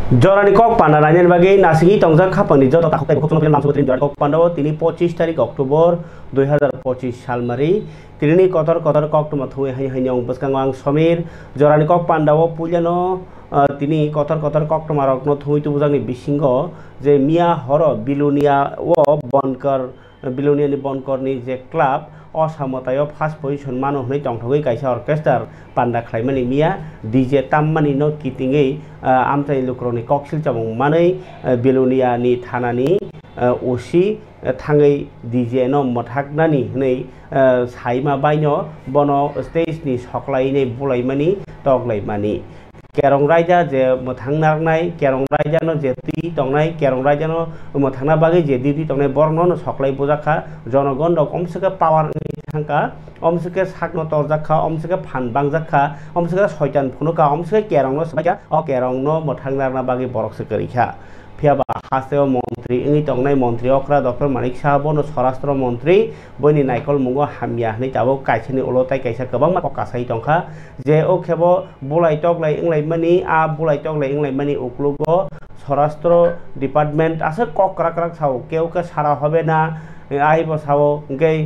জরানি cock পান্ডা রাইনের বাগে নাসিগি টংজা খাপানি যত তাকুতাই বকচন film নামসুত্রিন জরানি cock পান্ডাও তিনি 25 তারিখ অক্টোবর 2025 সাল মারি তিনি কতর কতর কক টমা থুই হাই হাইনিং বসকাং সমীর জরানি কক পান্ডাও পুজানো তিনি কতর কতর কক টমা রত্ন থুই তুবুজাংনি বিসিংহ যে মিয়া হর বিলুনিয়া ও বনকর বিলুনিয়ানি বনকরনি যে ক্লাব অসামতায় ফার্স্ট পজিশন মানো হই টংঠগै কাইसा অর্কেস্ট্রার পান্ডা খ্লাইমানি মিয়া ডিজে তামমানি नो किटिङै आमथाइ लुक्रनि कक्सिल चाबुं मानै बेलुनियानि थानानि ओसि थाङै डिजे नो मथाकनानि नै साइमा बायनो बनो स्टेजनि सकलाइनै बुलाइमानि तगलाइमानि केरं रायजा जे मोथांनारनाय केरं रायजानो जे ति तंनाय केरं रायजानो मोथांना बागै जे दिति तंनाय बरनो सकलाइ बुजाखा जनगण दक अमसके पावार थांका अमसके साकनो तरजाखा अमसके फानबां जाखा अमसके सयतान फुनुका अमसके केरंनो सबाया अ केरंनो मोथांनारना बागै बरकसे करिखा फियाबा हासेव मंत्री इंगि तंनाय मंत्री अक्रा डॉक्टर मानिक साहबनो स्वराष्ट्र मंत्री बयनि नायकल मुंगो हामिया हनै ताबो काइसेनि उलताय काइसा गोबां मा कासाइ तंखा जे ओ खेबो बुलाइ तगलाइ इंलाइ मानि आ बुलाइ तगलाइ इंलाइ मानि उक्लुगो स्वराष्ट्र डिपार्टमेंट आसे कक्राक्राक साव केउके सारा হবে না আইব সাও इंगै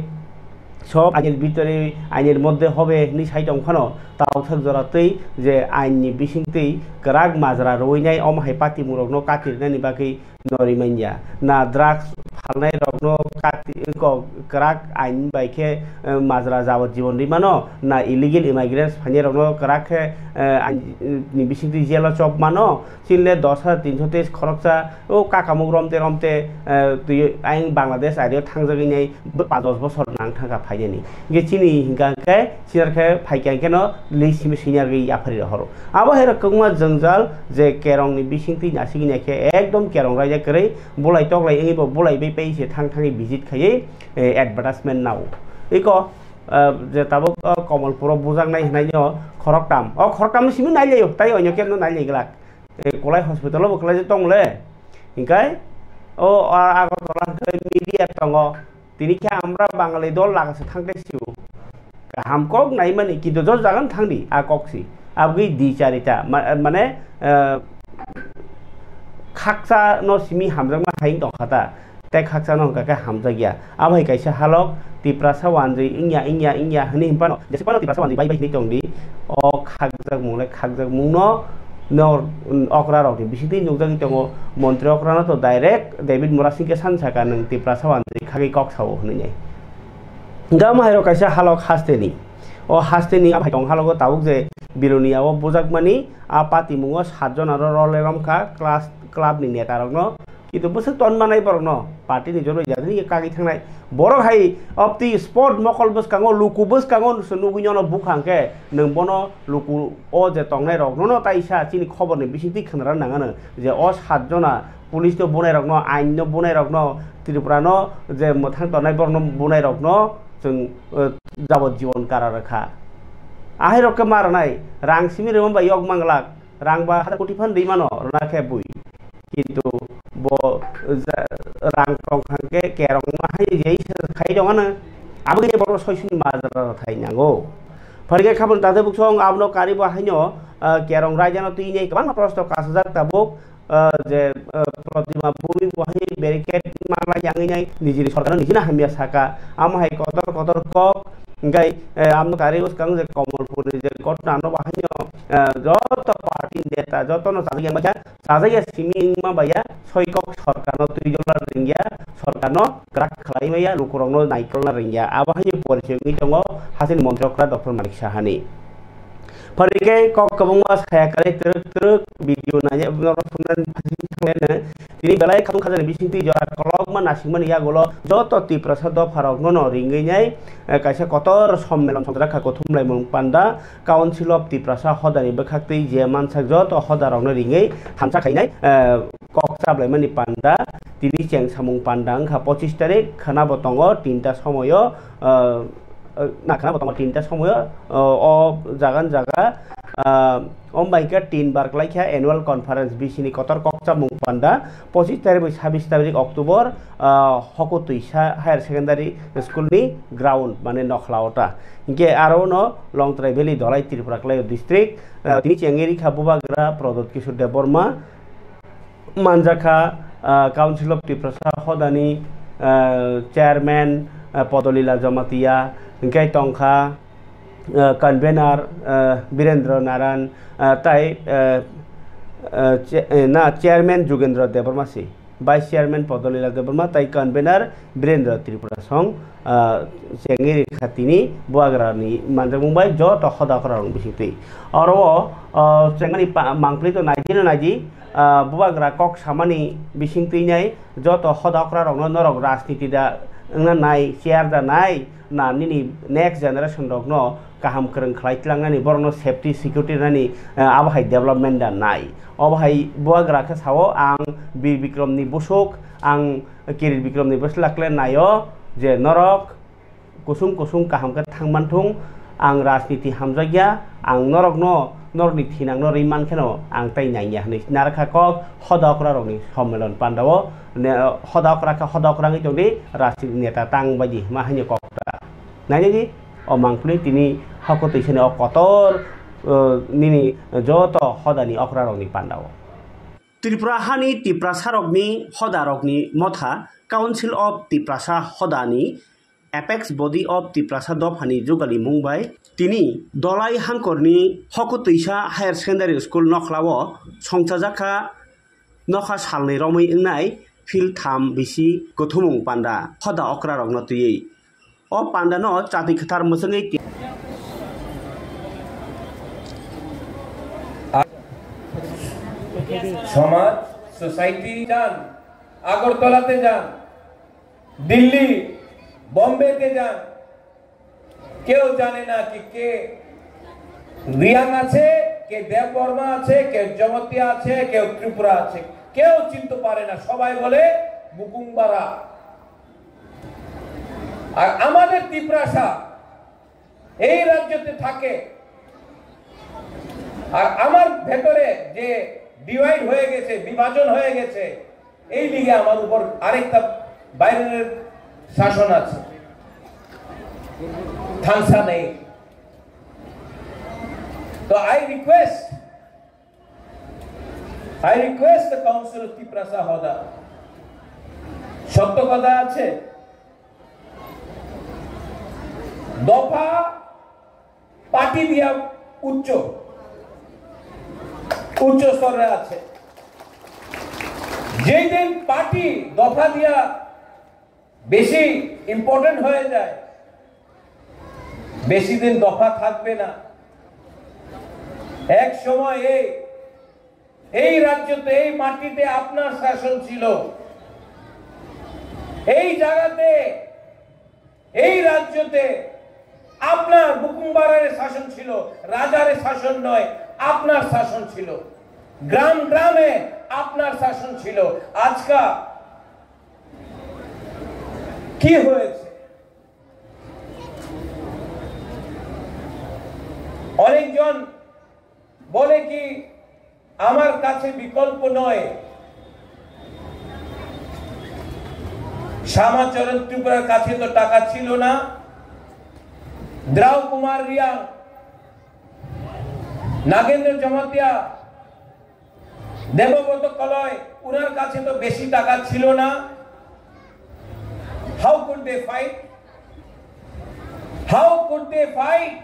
सब आइনের ভিতরে আইনের মধ্যে হবে নি সাই তংখানো তাও থাক জরাতেই যে আইননি বিসিংতেই গ্রাগ মাজরা রইনাই অমহাই পাতি মুরগनो काटिरनायनि बागै नरिमाइया ना ड्राग्स फालनाय रगनो काटि ग्राग आइन बाइखे माजरा जाबत जीवन रिमानो ना इलिगेल इमाइग्रेंट्स फानि रगनो ग्रागखे आइननि बिसिंति जेला चप मानो सिनले 10323 खरकसा ओ काकामुग रमते रमते तुय आइन बांग्लादेश आइदियाव थांजागैनाय 5 बছর नां थांगा फाइनि गेचिनि हिंगाखे सिरखे फाइकांकेनो लिसिम सिनियारगै याफारि हरो आबो हेर कगमा जंजाल जे केरंनि बिसिंति नासिगिनाखे एकदम केरं रायजा करे बुलाइ तगलाइ एबो बुलाइ बै पैसे थां थाङै भिजिट खायै एडभार्टाइजमेन्ट नाव इको जे ताबो कमलपुर बुजांनाय हनायनो खरकटाम खरकटाम सिमि नायलायो ताइ अयनो केमनो नायलायगला कलाय हस्पिटाल बकलाय तंले हिंकाय ओ आगरतला मिडिया तंग तिनिखे आमरा बाङालि दल लागासे थांगासिउ हामকক नायमानि किन्तु ज जागोन थांनि आकक्सि आबगै दि चारिता माने खाकसा न सिमि हामजामा हाइन दंखाता ते खाकसा न काका हामजा गया आबै काइसा हालक तिप्रासा वानजै इंया हनि हिमपानो जेसेबानो तिप्रासा वानजै बाय बाय नि दंदि अ खाकजाक मुंनो नर अकरा रौनि बिसिति नुजागि दङ मन्त्रि अकरानो तो डाइरेक्ट डेभिड मुरासिंके सानसाका नों तिप्रासा वानजै खागै कक्साव होननै दा माहिरो काइसा हालक हास्तेनि अ हास्तेनि आबै दं हालक ताबुक जे बिरुनियाव बुजाकमानि आ पाति मुङो 7 जन आरो रलेरमखा क्लास क्लाबनि नेता रगनो किन्तु बसो तनमानाय बरनो पार्टीनि जरो जादनि कागि थांनाय बर हाय अफ दि स्पॉट मकल बस कांगो लुकु बस कांगो नुगुइनो बुखांके नों बनो लुकु अ जे तंनाय रगनो ताइसा चिनि खबरनि बिसिति खनरा नाङानो जे अ 7 जना पुलिस तो बुनाय रगनो आइन नो बुनाय रगनो त्रिपुरानो जे मोथां तनाय बरनो बुनाय रगनो जों जाबत जीवन कारारखा आहाय रके मारनाय रां सिमि रेम बा योग मांगलाक रां बा 1 कोटी फान दैमानो रनाखे बुइ किन्तु बो रां टंखांके केरं माहाय जेइ खाइ दङानो आबगे बर सयसुनि माजरा थाइनांगौ फरगे खाबन दादे बुकसं आबनो कारि बाहायनो केरं रायजानो तिनै गोबां प्रस्ताव कासजाक ताबुक जे प्रतिमा भूमि बाहाय बेरिकेड माला यांगैनाय निजिनि सरकार निजिना हामिया साका आमहाय कतर क गाय आमनो कारि उसकां जे कमलपुर जे घटना बाहायनो जत पार्टी नेता जतनो साजाया बाया साजाया सिमिंमा बाया सयकक सरकारनो तुइजला रिंगिया सरकारनो ग्राक खालायमाया लुकुरंनो नायकलना रिंगिया आबाहाय परिचयनि दङ हासिन मन्त्रकरा डॉक्टर मानिक साहानि फरिके कबंगा सायाकारे तरक भिडिअ नाय नरसुनन फासिने तिनि बेलाय खादुं खाजानि बिसिंति जरा कलगमा नासिंमान यागलो जत तिप्रसाद फारगनो न रिंगैनाय काइसा कतर सम्मेलन संद्राखा गथुमलाय मुं panda council of Tiprasa हदानि बखाक्तै J Mansa Jat हदारावनो रिंगै थामसा खायनाय कक्साबलायमानि panda तिनि चें सामुं पान्डा अंखा 25 तारिख खाना बतंग 3टा समय नाखना बतंग 3टा समय अ जागान जागा अम्बाइका 3 बार लाइखा एनुअल कन्फारेंस बिसिनि कतर कक्सा मुं पान्डा 25 तारिख 26 तारिख अक्टोबर हकुतुइसा हायर सेकेंडारी स्कूलनि ग्राउंड माने नखलावटा इनके आरो न लंगट्राइ भेली धलाई त्रिपुरा क्लाय डिस्ट्रिक्ट तिनि चेंगेरि खाबुबाग्रा प्रदोत किशोर देबबर्मा मानजाखा काउंसिल ऑफ त्रिपुरा हदानी चेयरमैन पदलीला जमातिया इंके तंखा कन्वेनर बीरेंद्र नारायण ताई ना चेयरमैन जुगेंद्र देबरमासी वाइस चेयरमैन पदलीला देबरमा ताई कन्वेनर बीरेंद्र त्रिपुरा संग चेंगेरी खातिनी बुआग्रानी मानजामुंबाई जो तो हदाकरा रंग बिसिंगति और वो चेंगनी मांगप्ली तो नाइजी नाइजी बुआग्रा कक सामानी बिसिंगति नाय जो तो हदाकरा रंग नरक राजनीति दा नाय शेयर दा नाय ना निनी नेक्स्ट जनरेशन रक न kaham kereng khlaitlangnani borno safety security nani abahai development da nai obahai buagra kha sao ang bir bikram ni busuk ang kirir bikram ni buslakle nayo je norok kusum kusum kaham ka thangmanthung ang rajniti hamjagya ang norok no norni thinang no riman kheno ang tai naiya ni narakha kok hodokra rokni সম্মেলন pandawo hodokra ka hodokra ngi jodi rajniti neta tang baji mahanya kokta naiji o mangpli tini hakoti sene o kotor nini joto hodani okrarokni pandawo Tripura hani Tiprasarokni hodarokni motha Council of Tiprasa hodani Apex Body of Tiprasa Dophani Jugali Mumbai tini Dolai Hankorni Hokotisha Higher Secondary School Nokhlawo Songchajaka Nokha Salni Romui Ingnai Phil Tham Bisi Gothumung Panda Hoda Okrarokno Tui O Panda no Chati Khatar Musangi সমাজ society যান আগরতলাতে যান দিল্লি বম্বেতে যান কেউ জানে না কি কে রিয়াং আছে কে দেববর্মা আছে কে জগতিয়া আছে কেউ ত্রিপুরা আছে কেউ চিনতে পারে না সবাই বলে মুকুংবারা আর আমাদের ত্রিপুরাসা এই রাজ্যতে থাকে আর আমার ভেতরে যে ডিভাইড হয়ে গেছে বিভাজন হয়ে গেছে এই লিগে আমার উপর আরেকটা বাইরের শাসন আছে থানসা নেই তো I request the council of Tripura হদা সত্য কথা আছে দফা পার্টি দিয়া উচ্চ স্তরে আছে যেই দিন পার্টি দফা দিয়া বেশি ইম্পর্টেন্ট হয়ে যায় বেশি দিন দফা থাকবে না এক সময় এই রাজ্যতে এই মাটিতে আপনার শাসন ছিল এই জায়গাতে এই রাজ্যতে আপনার মুকুংবারের শাসন ছিল রাজার শাসন নয় আপনার শাসন ছিল গ্রাম গ্রামে আপনার শাসন ছিল আজকা কি হয়েছে অনেকজন বলে কি আমার কাছে বিকল্প নয় শ্যামাচরণ ত্রিপুরার কাছে তো টাকা ছিল না দ্রাউ কুমার রিয়াং নাগেন্দ্র জমাতিয়া দেবব্রত কলয় উনার কাছে তো বেশি টাকা ছিল না হাউ কুড দে ফাইট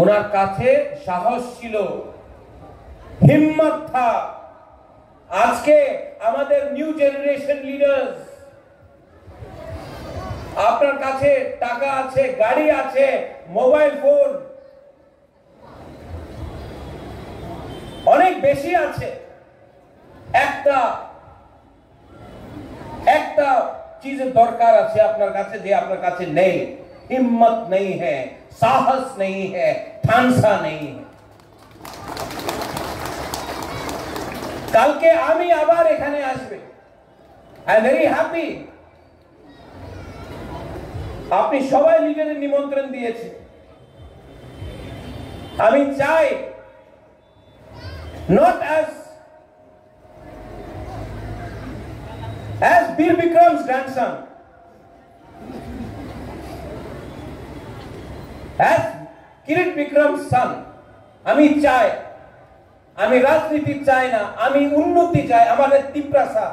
উনার কাছে সাহস ছিল হিম্মত থা আজকে আমাদের নিউ জেনারেশন লিডার্স আপনার কাছে টাকা আছে গাড়ি আছে মোবাইল ফোন অনেক বেশি আছে একটা চীজের দরকার আছে আপনার কাছে যে আপনার কাছে নেই হিম্মত নেই হ্যায় সাহস নেই হ্যায় ঠানসা নেই কালকে আমি আবার এখানে আসবে আই এম ভেরি হ্যাপি আপনি সবাই নিজেদের নিমন্ত্রণ দিয়েছে আমি চাই not as Bir Bikram's grandson, as Kirit Bikram's son, আমি চাই आमी राजनीति चाहे ना, आमी उन्नति चाहे, हमारे तिप्रासा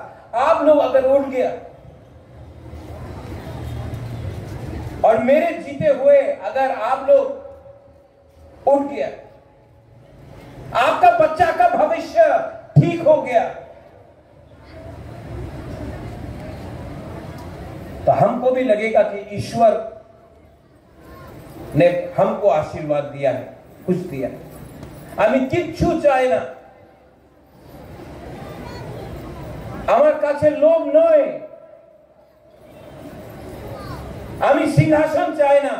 आप लोग अगर उठ गया और मेरे जीते हुए अगर आप लोग उठ गया, आपका बच्चा का भविष्य ठीक हो गया, तो हमको भी लगेगा कि ईश्वर ने हमको आशीर्वाद दिया है, कुछ दिया है। आमी किच्छु चाहे ना, আমার কাছে লোভ নয়, আমি সিংহাসন চাই না,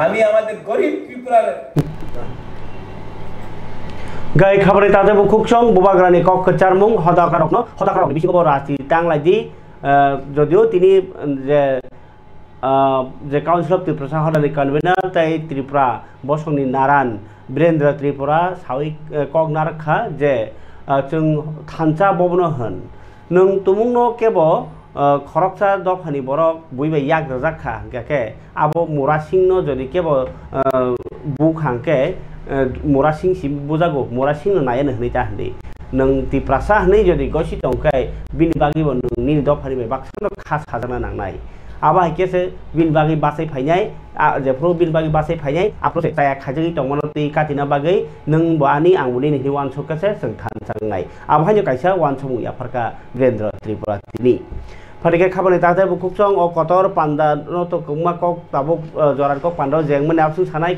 আমি আমাদের গরিব ত্রিপুরার गाय खबरें ताजे बुकुकसं बुबाग्रानी कक चारमुं हदाकारक बिसिखौ राजनीति टांलायदि যদিও তিনি যে কাউন্সিল অফ ত্রিপুরা সাহদানি কনভেনার তাই ত্রিপুরা বসংনি নারান বীরেন্দ্र त्रिपुरा सावि कक नारखा जे जों थानसा बबनो होन नों तुमुंनो केबो खरकसा दफानि बरक बुइबाय याग्रा जाखा गाके आबो मुरासिंनो जदि केबो बुखांके मुरासिं सि बुजागो मुरासिं नायनो हनै जाहनै नों तिप्रासा हनै जदि गसि दंखाय बिनि बागिबो नोंनि दफानि बाक्सानो खास हाजाना नांनाय आबा केसे बिन बागै बासै फायनाय जेफ्रो बिन बागै बासै फायनाय आप्रोसे जाया खाजै दंमोन ति काटिना बागै नों बानि आंबुनि नि वान सकेसे जों थानसांनाय आबहायनो कायसा वान समु याफारका बीरेन्द्र त्रिपुरा तिनि फरिके खाबने ताते बुकुकसं अ कतर पान्दा न तो कुमा कक ताबुक जरान कक पान्दा जेंगमन आपसु सानाय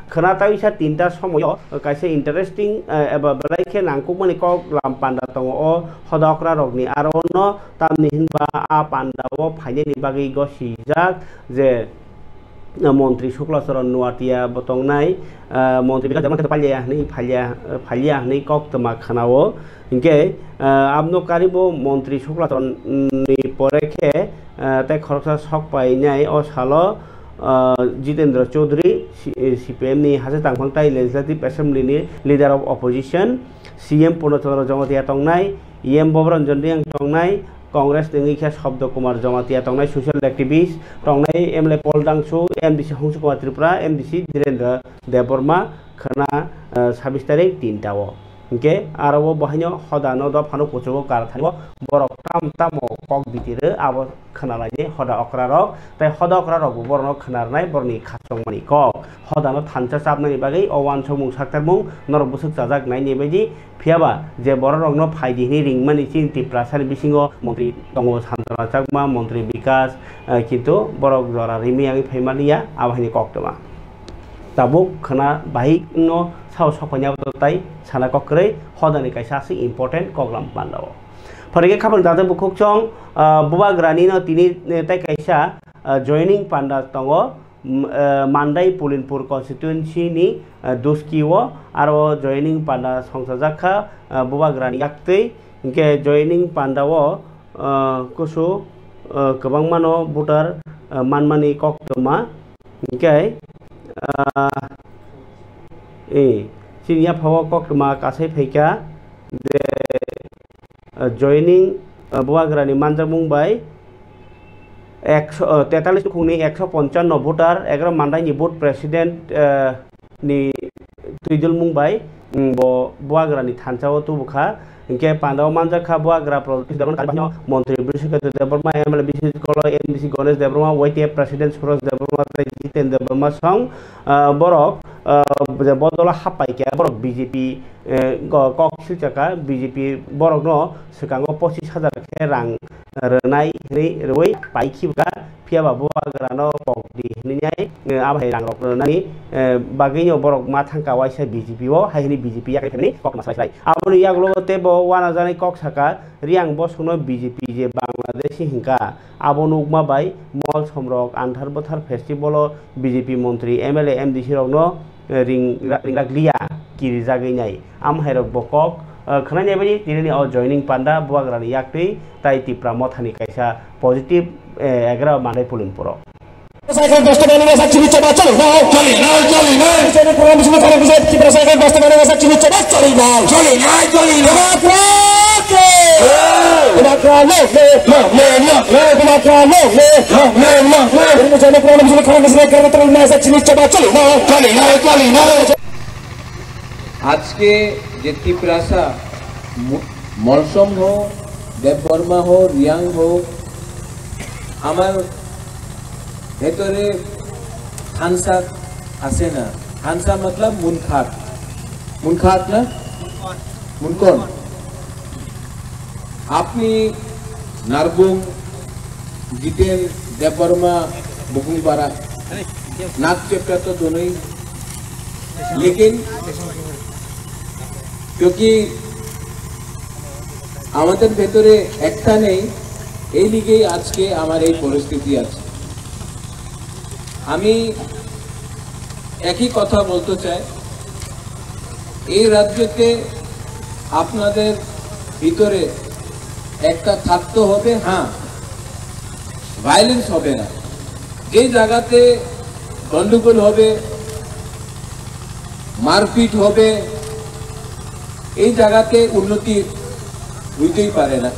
खोना ताइसा तीनटा समय कायसे इंटरेस्टिंग एबा बलाइखे नांकुमनि कक लाम पान्दा दङ अ हदाकरा रगनि आरो न तामनि हिनबा आ पान्दाव फाइनेनि बागै गसिजाक जे मंत्री शुक्लाचरण नुवाटिया बतंगनाय मंत्री बिका जमा फालिया हनै कक तमा खानावो इनके आबनो कारिबो मंत्री शुक्लाचरण नि परेखे ताय खरकसा सक पाइनाय अ सालो जितेंद्र चौधरी सीपीएम नि हाजे तांफांताय legislative assembly leader of opposition CM Purnachandra Jamatia तंगनाय एम बबरंजन रियांग तंगनाय कांग्रेस निंगिखा शब्द कुमार जमातिया तंगनाय सोशल एक्टिविस्ट तंगनाय एमएलए पल दांसु एमडीसी हंसु कुमार त्रिपुरा एमडीसी धीरेन्द्र देवबर्मा खना 26 तारिख 3 टाओ इनके आरो बहायनो हदानो द फानो पुचो कार थानिबो बरक तामो कक बितिरे आबो खोनालायनि हदा अक्रारक ताय हदा अक्रारक बरनो खोनारनाय बरनि खासंमनि कक हदानो थानसा साबनानि बागै अवान समु साक्तारमुं नरक बुसुक जाजाक नायनि बायदि फियाबा जे बररंनो फायदिनि रिंमानि चिन तिप्रासानि बिसिङो मन्त्री दङ सान्तना चाकमा मन्त्री विकास किन्तु बरक जरा रिमियाङि फैमानिया आबहायनि कक्तमा ताबुक खोना बाहिनो साव सफायनायाव ताय साना कक्रै हदानि कायसासि इम्पोर्टेन्ट कगलाम बान्दाव फरिके खाबन दाते बुकुकसं बुबाग्रानि न तिनि ताय कायसा जॉइनिंग पान्दा दङ मान्दाय पुलिनपुर कन्स्टिट्युएन्सि नि दुस्किओ आरो जॉइनिंग पान्दा संसाजाखा बुबाग्रानि याक्तै इनके जॉइनिंग पान्दाव कुसु गोबां मानो भोटार मानमानि कक्तमा इनके सिनिया फाव कक्तमा कासै फैका joining बुबाग्रानि मानजा Mumbai 143 खुंनि 155 voter 11 मान्दायनि vote president नि तुइदुल मुंबाई बुबाग्रानि थानसाव तुबुखा इनके पांडाव मानजाखा बुबाग्रा मंत्री बृहस्पति देवबर्मा एमएलए बिशेष कल MDC Ganesh Debbarma YTF president Suraj Debbarma Jitendra Debbarma सं बरक बदला हापाइके बरक बीजेपी कक सिलचाका बीजेपी बरक न सिगाङाव 25,000 के रां रनाय रवै पाइखिबा फियाबा बुबाग्रानो ककदि हनिनाय आबाय रां रनानि बागैनो बरक मा थांका वाइसा बीजेपी ओ हायनि बीजेपी याखैनि कक मासाय आबनि यागलोते बो वाना जानाय कक साका रियां बसनो बीजेपी जे बांलादेशी हिंका आबनो उगमा बाय मल समरक आन्धार बोथार फेस्टिवल बीजेपी मंत्री एमएलए एमडीसी रगनो रिंगराग्लिया किरि जागैनाय आमहायरक बकक खोनानाय बायदि दिनैनि जॉइनिंग पान्दा बुबाग्रानि याक्तै ताय तिप्रा मथानि कायसा पजिटिभ 11 माने पुलिनपुर Saya basta mana saksi coba cari now saya program semua kalau bisa kita saya basta mana saksi coba cari now आज के जे त्रिपुरासा मौसम हो देवबर्मा हो रियांग हो आमार भेतरे हांसा आसे ना हांसा मतलब मुनखात ना मुनकोन आपनी नारबुंग जितेन देवबर्मा बुकुंगपारा नाक चेप्टा तो दोनों ही लेकिन क्योंकि আমাদের ভেতরে একটা নেই এই লিগেই আজকে আমার এই পরিস্থিতি আছে আমি একই কথা বলতে চাই এই রাজ্যতে আপনাদের ভিতরে একটা থাকতে হবে হ্যাঁ ভায়োলেন্স হবে না যে জায়গাতে গন্ডগোল হবে মারপিট হবে এই জায়গাতে উন্নতি হইতেই পারে না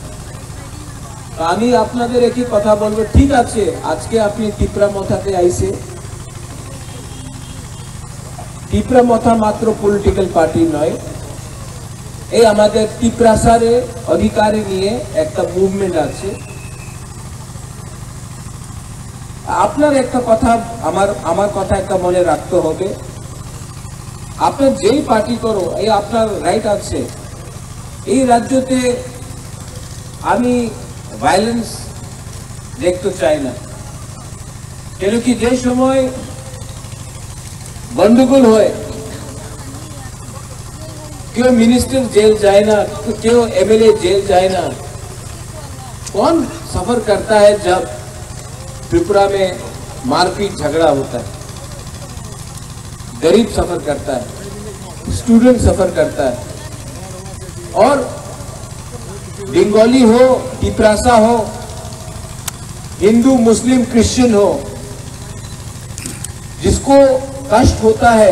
তো আমি আপনাদের একই কথা বলবো ঠিক আছে আজকে আপনি ত্রিপুরা মথাতে আইছে ত্রিপুরা মথা মাত্র পলিটিক্যাল পার্টি নয় এই আমাদের ত্রিপুরাসারে অধিকারে নিয়ে একটা মুভমেন্ট আছে আপনার একটা কথা আমার কথা একটা মনে রাখতে হবে আপনার যেই পার্টি করো এই আপনার রাইট আছে এই রাজ্যতে আমি ভায়োলেন্স দেখতে চাই না কেন কি যে সময় গন্ডগোল হয় क्यों मिनिस्टर जेल जाए ना तो क्यों एमएलए जेल जाए ना कौन सफर करता है जब त्रिपुरा में मारपीट झगड़ा होता है गरीब सफर करता है स्टूडेंट सफर करता है और बंगाली हो तिपरासा हो हिंदू मुस्लिम क्रिश्चियन हो जिसको कष्ट होता है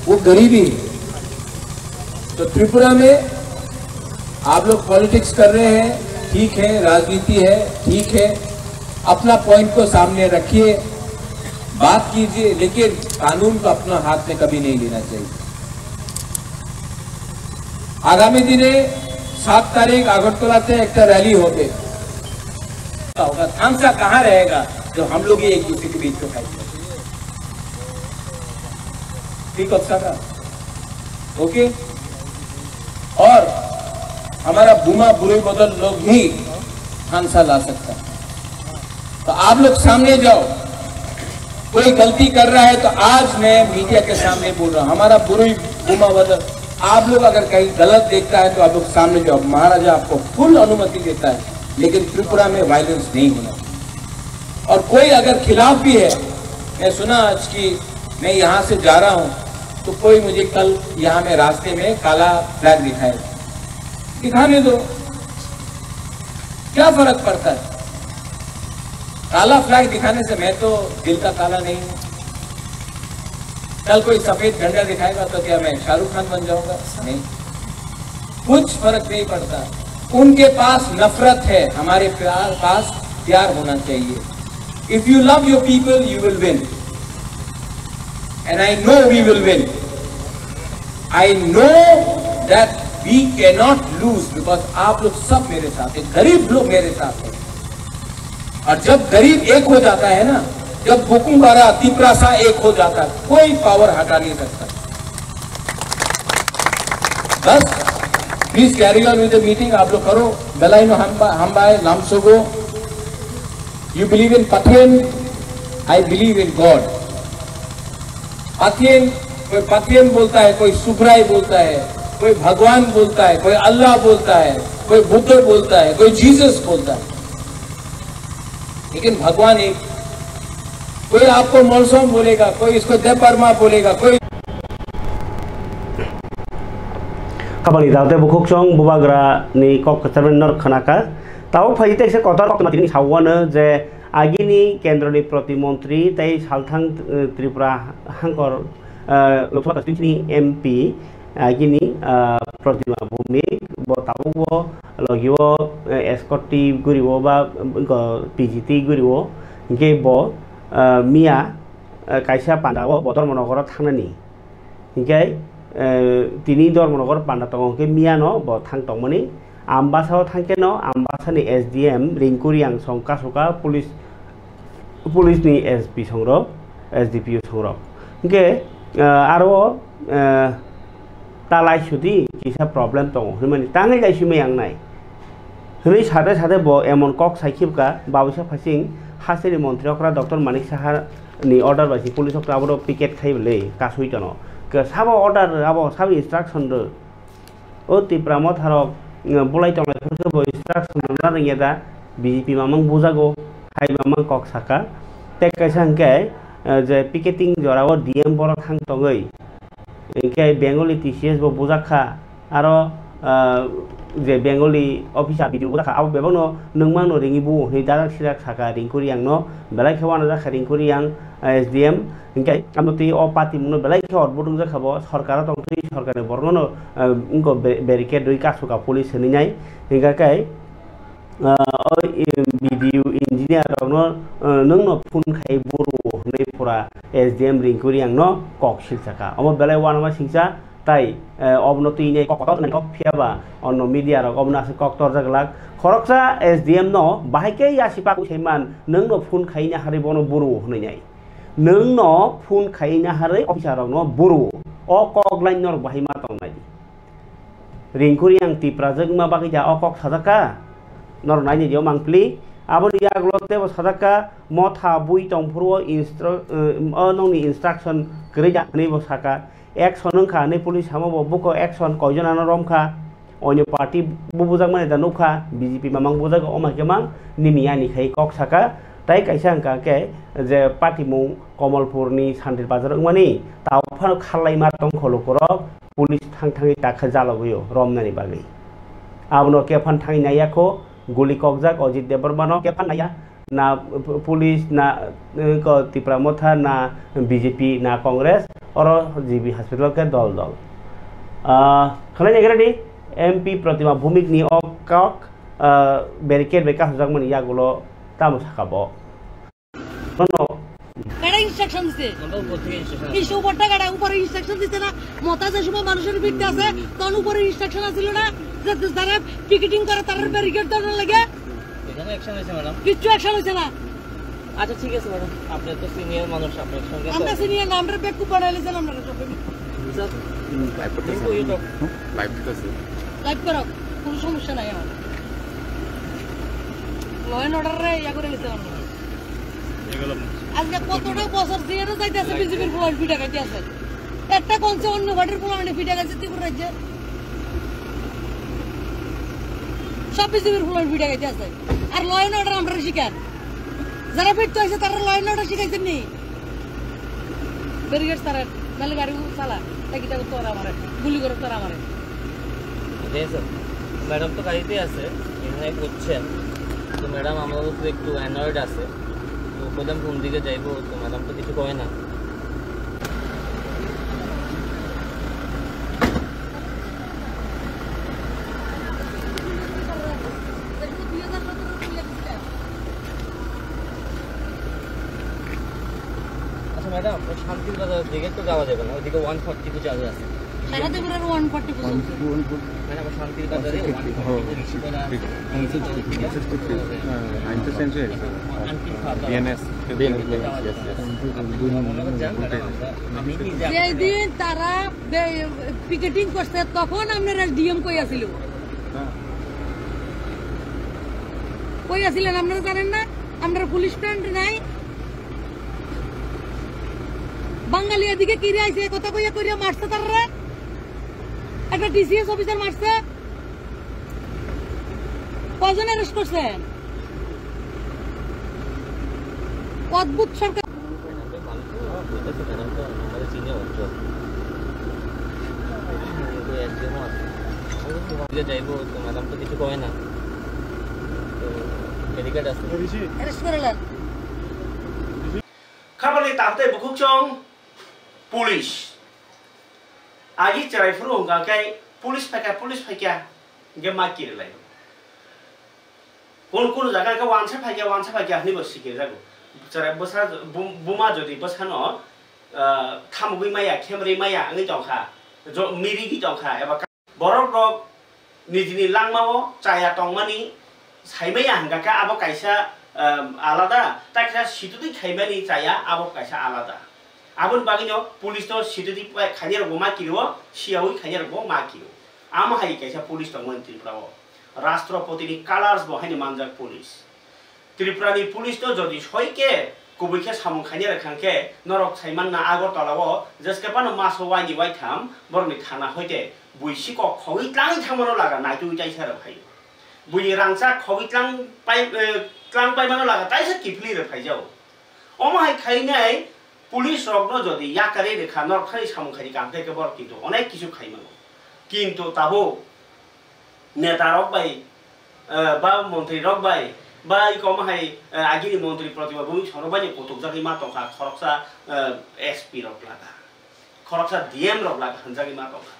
वो गरीबी तो त्रिपुरा में आप लोग पॉलिटिक्स कर रहे हैं ठीक है राजनीति है ठीक है अपना पॉइंट को सामने रखिए बात कीजिए लेकिन कानून को अपना हाथ में कभी नहीं लेना चाहिए आगामी दिने 7 तारीख अगरतला से एक रैली होगी होगा थामसा कहाँ रहेगा जो हम लोग ही एक दूसरे के बीच में फाइट करें ठीक है ओके और हमारा बुमा बुरे बदल लोग ही थामसा ला सकता है तो आप लोग सामने जाओ कोई गलती कर रहा है तो आज मैं मीडिया के सामने बोल रहा हूं हमारा बुरी बुमा बदल आप लोग अगर कहीं गलत देखता है तो आप लोग सामने जाओ महाराजा आपको फुल अनुमति देता है लेकिन त्रिपुरा में वायलेंस नहीं होना और कोई अगर खिलाफ भी है मैं सुना आज कि मैं यहाँ से जा रहा हूँ तो कोई मुझे कल यहाँ में रास्ते में काला फ्लैग दिखाने दो क्या फर्क पड़ता है काला फ्लैग दिखाने से मैं तो दिल का काला नहीं हूँ कल कोई सफेद झंडा दिखाएगा तो क्या मैं शाहरुख खान बन जाऊंगा नहीं कुछ फर्क नहीं पड़ता उनके पास नफरत है हमारे पास प्यार होना चाहिए if you love your people you will win and I know we will win I know that we can not lose because आप लोग सब मेरे साथ हैं गरीब लोग मेरे साथ हैं और जब गरीब एक हो जाता है ना जब बुकुंगपारा तिपरासा एक हो जाता है कोई पावर हटा नहीं सकता बस please carry on with the meeting आप लोग करो बेलाइनो हमबाय लामसोगो you believe in Pathian I believe in God Pathian कोई पथियन बोलता है कोई सुखराय बोलता है कोई भगवान बोलता है कोई अल्लाह बोलता है कोई बुद्ध बोलता है कोई जीसस बोलता है लेकिन भगवान एक कोई आपको मौसम बोलेगा कोई इसको देवबर्मा बोलेगा कोई खाबानि दावते बुखुकसं बुबाग्रा नि कक कचरनर खनाका ताव फाइते से कतर कतमातिनि सावनो जे आगिनि केन्द्रनि प्रतिमंत्री तै सालथां त्रिपुरा हांकर लोकसभा कन्स्टिट्युन्सिनि एमपि आगिनि प्रतिमा भूमिक बतावो लगियो एसकटी गुरिवो बा पीजीटी गुरिवो के बो मिया कायसा पांडावो बतर मनगर थांनानि इनके তিনি ধর্মনগর পান্ডা তংকে মিয়ানো ব থাং তংমনি আমবাসাও থাকেनो আমবাসাनि SDM रिंकुरियां संका सका पुलिसनि SP संग्र SDPO संग्र के आरो तालाय सुदि किसा प्रॉब्लम दं होनमानि ताङै गायसिमै आंनाय हनै साथे साथे ब एमन कक साइखिबका बावैसा फासिं हासिरि मन्त्रिकरा डक्टर मानिक साहा नि अर्डर बासि पुलिस अक्रा आबो पिकेट खाइबले कासुइतनो के साबो अर्डर आबो साबो इंस्ट्रक्शन दो ओ तिप्रामो थारक बलाय तंलायफोरखौ ब इंस्ट्रक्शन ना रियदा बीजेपी मामंग बुजागो हाइ मामंग कक साका ते कैसांके जे पिकेटिं जराव डीएम बर थां तंगै इनके बेंगली TCS ब बुजाखा आरो जे बेंगली ऑफिसा भिडिअ बुजाखा आबो बेबनो नोंमांनो रिंगिबु नै दाराक सिराक साका रिंकुरियांनो बेलाय खेवाना जाखा रिंकुरियां SDM इनके आमति अ पार्टी मुनो बेलाय खेव अदबुदुं जाखाबो सरकार तंथि सरकारनि बरनो इनको बेरिकेड दुइ कासुका पुलिस हनिनाय इनकाय भिडिअ इंजिनियर नोंनो फुन खाय बरु नै फरा SDM रिंकुरियांनो कक सिलसाका अमो बेलाय वानमा सिंसा ताई अबनति नै कक फियाबा अन्न मीडिया रक अबनासे कक तरजागलाक खरकसा SDM नो बाहायके यासिपाकु सेमान नोंनो फुन खायना हारि बनो बरु हनैनाय नोंनो फुन खायना हारि अफिसारनो बरु अ कक लाइन नर बाहायमा तंनाय रिंकुरियां तिप्राजों मा बागैजा अ कक साजाका नर नायनि दियाव मांप्लि आबो यागलते ब साजाका मथा बुइ तंफुरो नंनि इंस्ट्रक्शन गरैजा नै ब साका एक्शन नंखा नै पुलिस हामो बुको एक्शन कयजनानो रमखा अन्य पार्टी बुबुजाक माने दा नौखा बीजेपी मामंग बुजाक अमाकेमा निमियानि खाय कक साका ताई कायसा अंका के जे पार्टी मु कमलपुरनि सान्दिर बाजार माने तावफार खालायमा तंखलुकर पुलिस थांथाङै दाखा जालगयो रमनानि बागै आबनो केफान थाङै नायाखो गुली ककजाक अजित देवबर्मानो केफान नाया ना पुलिस ना तिप्रामथा ना बीजेपी ना कांग्रेस और जीबी हॉस्पिटल के दल दल खलाय नेगरादि MP प्रतिमा भूमिक नि कक बैरिकेड बेका हजाक मन यागुलो तामो साकाबो नो কারা ইনস্ট্রাকশন দিছে ইস্যু উপরটা কারা উপরে ইনস্ট্রাকশন দিছে না মতা যে সময় মানুষের ভিড়তে আছে তখন উপরে ইনস্ট্রাকশন আছিল না যে যারা পিকেটিং করে তাদের ব্যারিকেড দেওয়ার লাগে এখানে অ্যাকশন হইছে ম্যাডাম কিছু অ্যাকশন হইছে না আচ্ছা ঠিক আছে ম্যাডাম আপনি তো সিনিয়র মানুষ আপনার সঙ্গে আমরা সিনিয়র নামটা বেকু বানাইলেন আমরা সব স্যার লাইভ করতেছি লাইভ করো কোনো সমস্যা নাই আমার ল এন্ড অর্ডার রে ইয়া করে গেছে আমরা আজকে কতটা বছর দিয়ে যাইতেছে বিজেপির পুলিশ ফিটা খাইতে আছে একটা কোনছে অন্য ঘাটের পুলিশ ফিটা খাইছে ত্রিপুরা রাজ্যে সব বিজেপির পুলিশ ফিটা খাইতে আছে আর ল এন্ড অর্ডার আমরা শিখান যারা ফিট হয়েছে তারা ল এন্ড অর্ডার শিখাইছেন নি ব্যারিকেড তারা নালে গাড়ি চালা তাকি তাকে তোরা আমারে গুলি করে তোরা আমারে ম্যাডাম তো গাড়িতে আছে এখানে করছেন তো ম্যাডাম আমাদের তো একটু অ্যানয়েড আছে তো প্রথম কোন দিকে যাইবো তো ম্যাডাম তো কিছু কয় না আচ্ছা ম্যাডাম শান্তির বাজার দিকে তো যাওয়া যাবে না ওইদিকে 140 তো চালু আছে সারাতে পুরো 140 ম্যাডাম শান্তির বাজারে 140 যেদিন তারা পিকেটিং করছে তখন আপনারা ডিএম কই আসিলেন আপনারা জানেন না আপনারা পুলিশ ফ্রেন্ড নাই বাঙালি এদিকে কিরে আইছে কথা কইয়া কইয়া মারছে তারা একটা ডিসিএস অফিসার মারছে কয়জন অ্যারেস্ট করছেন অদ্ভুত সরকার যাইবো তো ম্যাডাম তো কিছু কয় না তো ব্যারিকেড আছে অ্যারেস্ট করলেন খাবারনি তাতে বুকুচং पुलिस आगे चराई फुरो होगा क्या पुलिस फेंका ये मार किरे लाइव कौन जगह का वांसा फेंका नहीं बस सीखे जागो चराई बसा बुमा जोड़ी बसा नो थामुगी माया खेमरी माया अंगे जाओ खा मिरिगि दंखा एबा बरफ रक निजिनि लांमाओ चाया तंमानि साइमाया हंगाका आबो कायसा आलादा ताकसा सिटुदि खाइमानि चाया आबो कायसा आलादा आबन बागिनो पुलिस तो सिटुदि खानिर गमा किरो सियावै खानिर गो मा किरो आम हाइ कायसा पुलिस तो मन्त्रि प्राव राष्ट्रपतिनि कालार्स बहायनि मानजाक पुलिस त्रिपुरानि पुलिस तो जदि सयके कुबैखे सामु खानिर खांके नरक साइमानना आगरतलाव जसकेपानो मासो वाइनि वाइथाम बरनि थाना होइते बुइसिको खगैत्लां थामनो लागा नाइतु जाइसार भाइ बुइ रांसा खगैत्लां पाइमानो लागा ताइसा किफली रे फाइजाव अमाहाय खाइनाय पुलिस रग्न जदि याकारे रेखा नरखानि सामु खानि कामथे के बर किन्तु अनेक किछु खाइमानो किन्तु ताबो नेता रक बाय बा मन्त्रि रक बाय बा इकमाहाय आगिनि मन्त्रि प्रतिभा भूमि सरबानि कतुक जागि मा तंखा खरकसा एसपी रक लागा खरकसा डीएम रक लागा हनजागि मा तंखा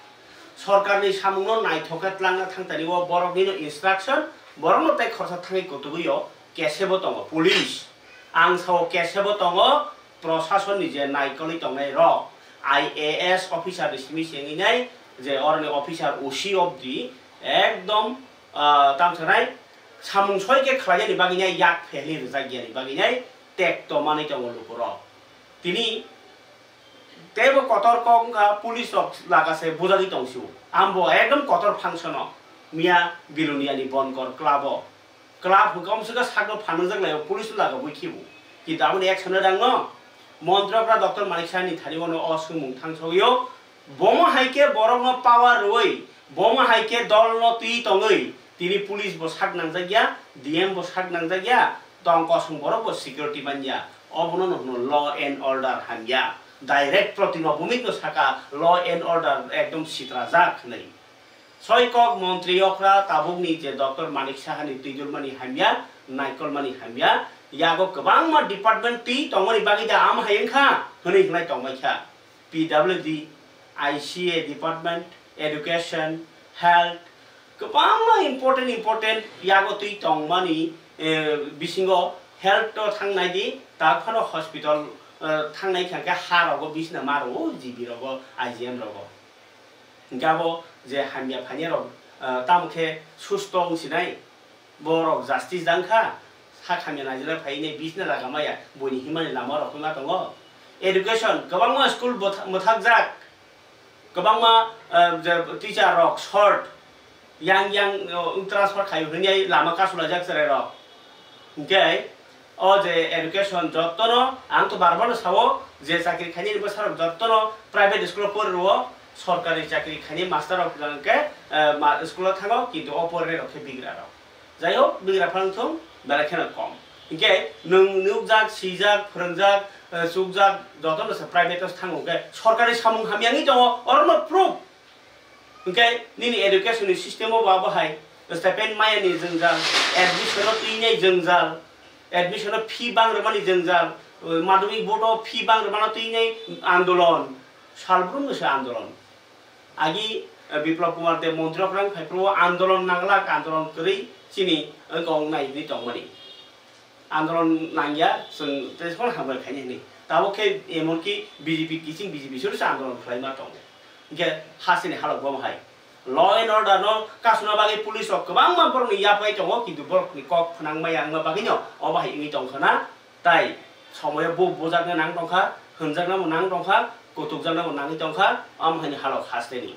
सरकारनि सामुनो नायथकातलांना थांतानिव बरकनिनो इन्स्ट्राक्शन बरनो ताइ खरसा थाङै कतुगैयो केसेबो दङ पुलिस आं साव केसेबो दङ प्रशासननि जे नायकलि दंनाय र आईएएस अफिसार रिसिमि सेंगिनाय जे अरनि अफिसार ओसी अफ दि एकदम तामसनाय सामुं सयके खलायनि बागिनाय याक फेहलि जागियानि बागिनाय टेक्ट मानै दङ लुपुर तिनि तेबो कतर कंका पुलिस लागासे बुजागि दंसिउ आम्बो एकदम कतर फांसन मिया बिलुनियानि बनकर क्लाब हुकमसुगा सागो फानजोंलाय पुलिस लागा बुखिबु कि दाबुन एक्सन दांग मन्त्रफ्रा डॉक्टर मानिक सानि थानिवनो असुमुं थांसयो बम हाइके बरंग पावर रोय बम हाइके दलनो तुइ तंगै तिनि पुलिस बो साग नांजागिया डीएम बो साग नांजागिया तंक सं बरब सिकिउरिटी बान्या अबनो नहनो ल एन्ड अर्डर हान्या डाइरेक्ट प्रतिमा भूमिक साका ल एन्ड अर्डर एकदम सित्रा जाक नै सयकक मन्त्री अख्रा ताबुकनि जे डॉक्टर मानिक साहानि तुइदुलमानि हामिया नायकलमानि हामिया यागो गोबां डिपार्टमेंट टी तंगनि बागिदा आम हायेंखा हनै हनाय तंबायखा PWD ICA department education health गोबां इम्पोर्टेंट यागो तुइ तंगमानि बिसिंगो हेल्थ तो थांनायदि ताखनो हॉस्पिटल थांनाय खांके हारावगो बिसना मारो जीबी रगो आईजीएम रगो गाबो जे हामिया फानिया रग तामखे सुस्त उसिनाय बरक जास्टिस दांखा सा खामिया नाजिला फाइने बिसना लागामाया बयनि हिमानि लामा रखमा दङ एडुकेशन गोबां स्कुल मोथाक जाक गोबां टीचर रक शर्ट yang ट्रांसफर खायो हनिया लामा कासुला जाक सरे रक ओके ओ जे एडुकेशन जत्तनो आं तो बारबार सावो जे चाकरी खानि बसार जत्तनो प्राइवेट स्कुल पर रो सरकारी चाकरी खानि मास्टर अफ के स्कुल थागो किन्तु अपरे रखे बिग्रा र जायो बिग्रा फांथुम बाराखेना कम ओके नुक जाक सिजाक फोरोंजाक सुकजाक जत्तनो प्राइवेट थांगो के सरकारी सामुं हामियानि दङ अरनो प्रूफ ओके निनि एडुकेशन सिस्टेम बा बाहाय स्टाइपेन्ड मायानि जोंजाल एडमिशन तुइनै जोंजाल एडमिशन फी बांग्रमानि जोंजाल माध्यमिक बोर्ड फी बांग्रमाना तुइनै आंदोलन सालब्रुमसो आंदोलन आगि विप्लव कुमार देव मन्त्रीफ्रां फाइफ्रो आंदोलन नांगलाक आंदोलन करै चिनि गं नायनि दंमनि आंदोलन नांगिया जों तेसफोर हामबाय खायनि दाबोखे एमनकि बीजेपी किसिं बीजेपी सोरसो आंदोलन खालामना दं के हासिनि हालक बमहाय ल एन्ड अर्डर न कासुना बागै पुलिस गोबां मानफोरनि याफाय दङ किन्तु बरकनि कक फनांमाय आंमा बागैनो अबाहाय इनि दंखाना ताइ समय बोजागनो नां दंखा होनजागनो नां दंखा गथुकजागनो नाङि दंखा आमहायनि हालक हासलेनि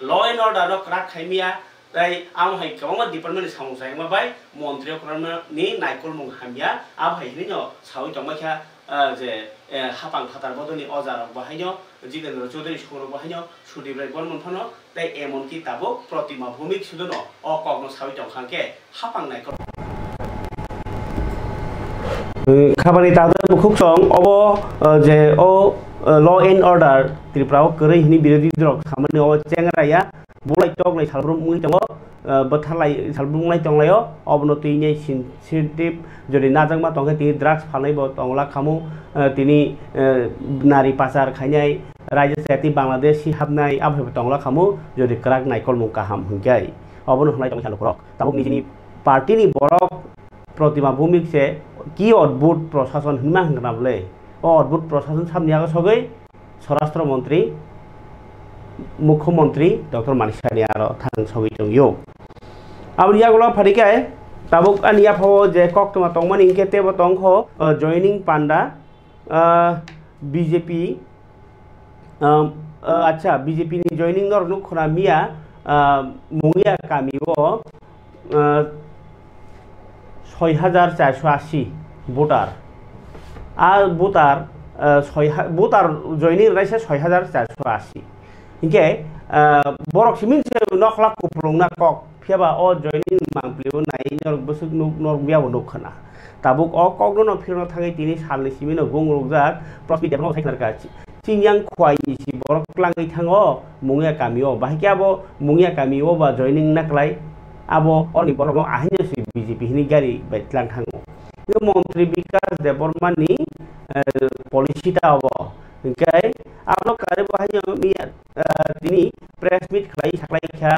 ल एन्ड अर्डर न क्राक खायमिया ताइ आमहाय गोबां डिपार्टमेन्ट सामसाय माबाय मन्त्रिफोरनि नायकल मुं हामिया आमहायनिनो सावै दंमाखा जे हापां फातार बदलनि अजार बाहायनो जितेन्द्र चौधरी सुर बाहायनो सुदीप्राय बर्मनफानो ताइ एमनकि ताबो प्रतिमा भूमिक सुदनो अकग्न सावै दंखांके हापां नायकल खाबानि तादर मुखुक सं अब जे ओ ल एन्ड अर्डर त्रिपुराव करै हिनि बिरोधी दल खामानि अ चेंग्राया बुलाय टगलाय सालब्रुम मुइ दङ बथालाय सालब्रुमलाय दंलायो अबनो तुइनै सेंसिटिव जदि नाजांमा दंगे ति ड्राग्स फाननायबो दंला खामु तिनि नारी पाचार खायनाय राज्य जाति बांलादेश हाबनाय आबो दंला खामु जदि क्राक नायकल मु काहाम हुंगाय अबनो हनाय दं सालुरक ताबो निजिनि पार्टीनि बरक प्रतिमा भूमिक से की अद्भुत प्रशासन हिमा हंगनाबले ओ अद्भुत प्रशासन सामनियागा सगै स्वराष्ट्र मंत्री मुख्यमंत्री डॉक्टर मानिक साहानि आरो थां सगै दंयो आबनि यागला फारिकाय ताबुक आनिया फो जे कक्टमा तंगमनि इंके तेबो तंखो जॉइनिंग पांडा बीजेपी अच्छा बीजेपी नि जॉइनिंग नर नुखना मिया मुंगिया कामिबो 6480 भोटार आ भोटार जॉइनिंग राइसे 6480 इंके बरक सिमिन से नखला कुपलंना कक फेबा अ जॉइनिंग मांप्लिबो नाय नर बसुक नर बियाबो नखना ताबुक अ कक न फिरनो थाङै तिनि सालनि सिमिनो गंरगजाक प्रफिट डेभलप साइनारका चिंयां खुवाई सि बरक क्लाङै थाङो मुंगिया कामियो बाहिकाबो मुंगिया कामियो बा जॉइनिंग नाक्लाय आबो अनि बरक आहिनसि बीजेपी नि गारि बैतलां थाङो यो मंत्री विकास देबबर्मानि पॉलिसी ताबो इंकाय आपलो कारे बाहायो मिया तिनी प्रेस मीट खलाय साखलायखा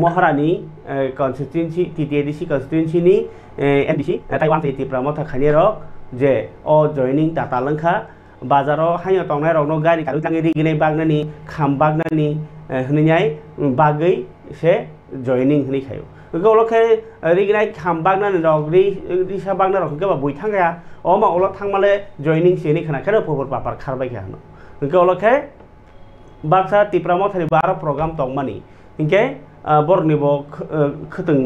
महारानी कन्स्टिट्युएंसी टीटीडीसी कन्स्टिट्युएंसी नि एनडीसी ताइवान ती प्रमोथा खानेर जे अ जॉइनिंग टाटा लंखा बाजाराव हायो तंनाय रगनो गारि कालु तांगे रिगिनाय बागनानि खाम बागनानि हनियाय बागै से जॉइनिंग हनि खायो गलखे रिगिनाय खाम बागनानि रग रिसा बागना रग गबा बय थांगाया अ मा अल थांमाले जॉइनिंग सेनि खाना खारो फबर पापार खारबाय खानो गलखे बाक्सा तिप्रामथानि बारो प्रोग्राम तंमानि इंके बरनिबो खतों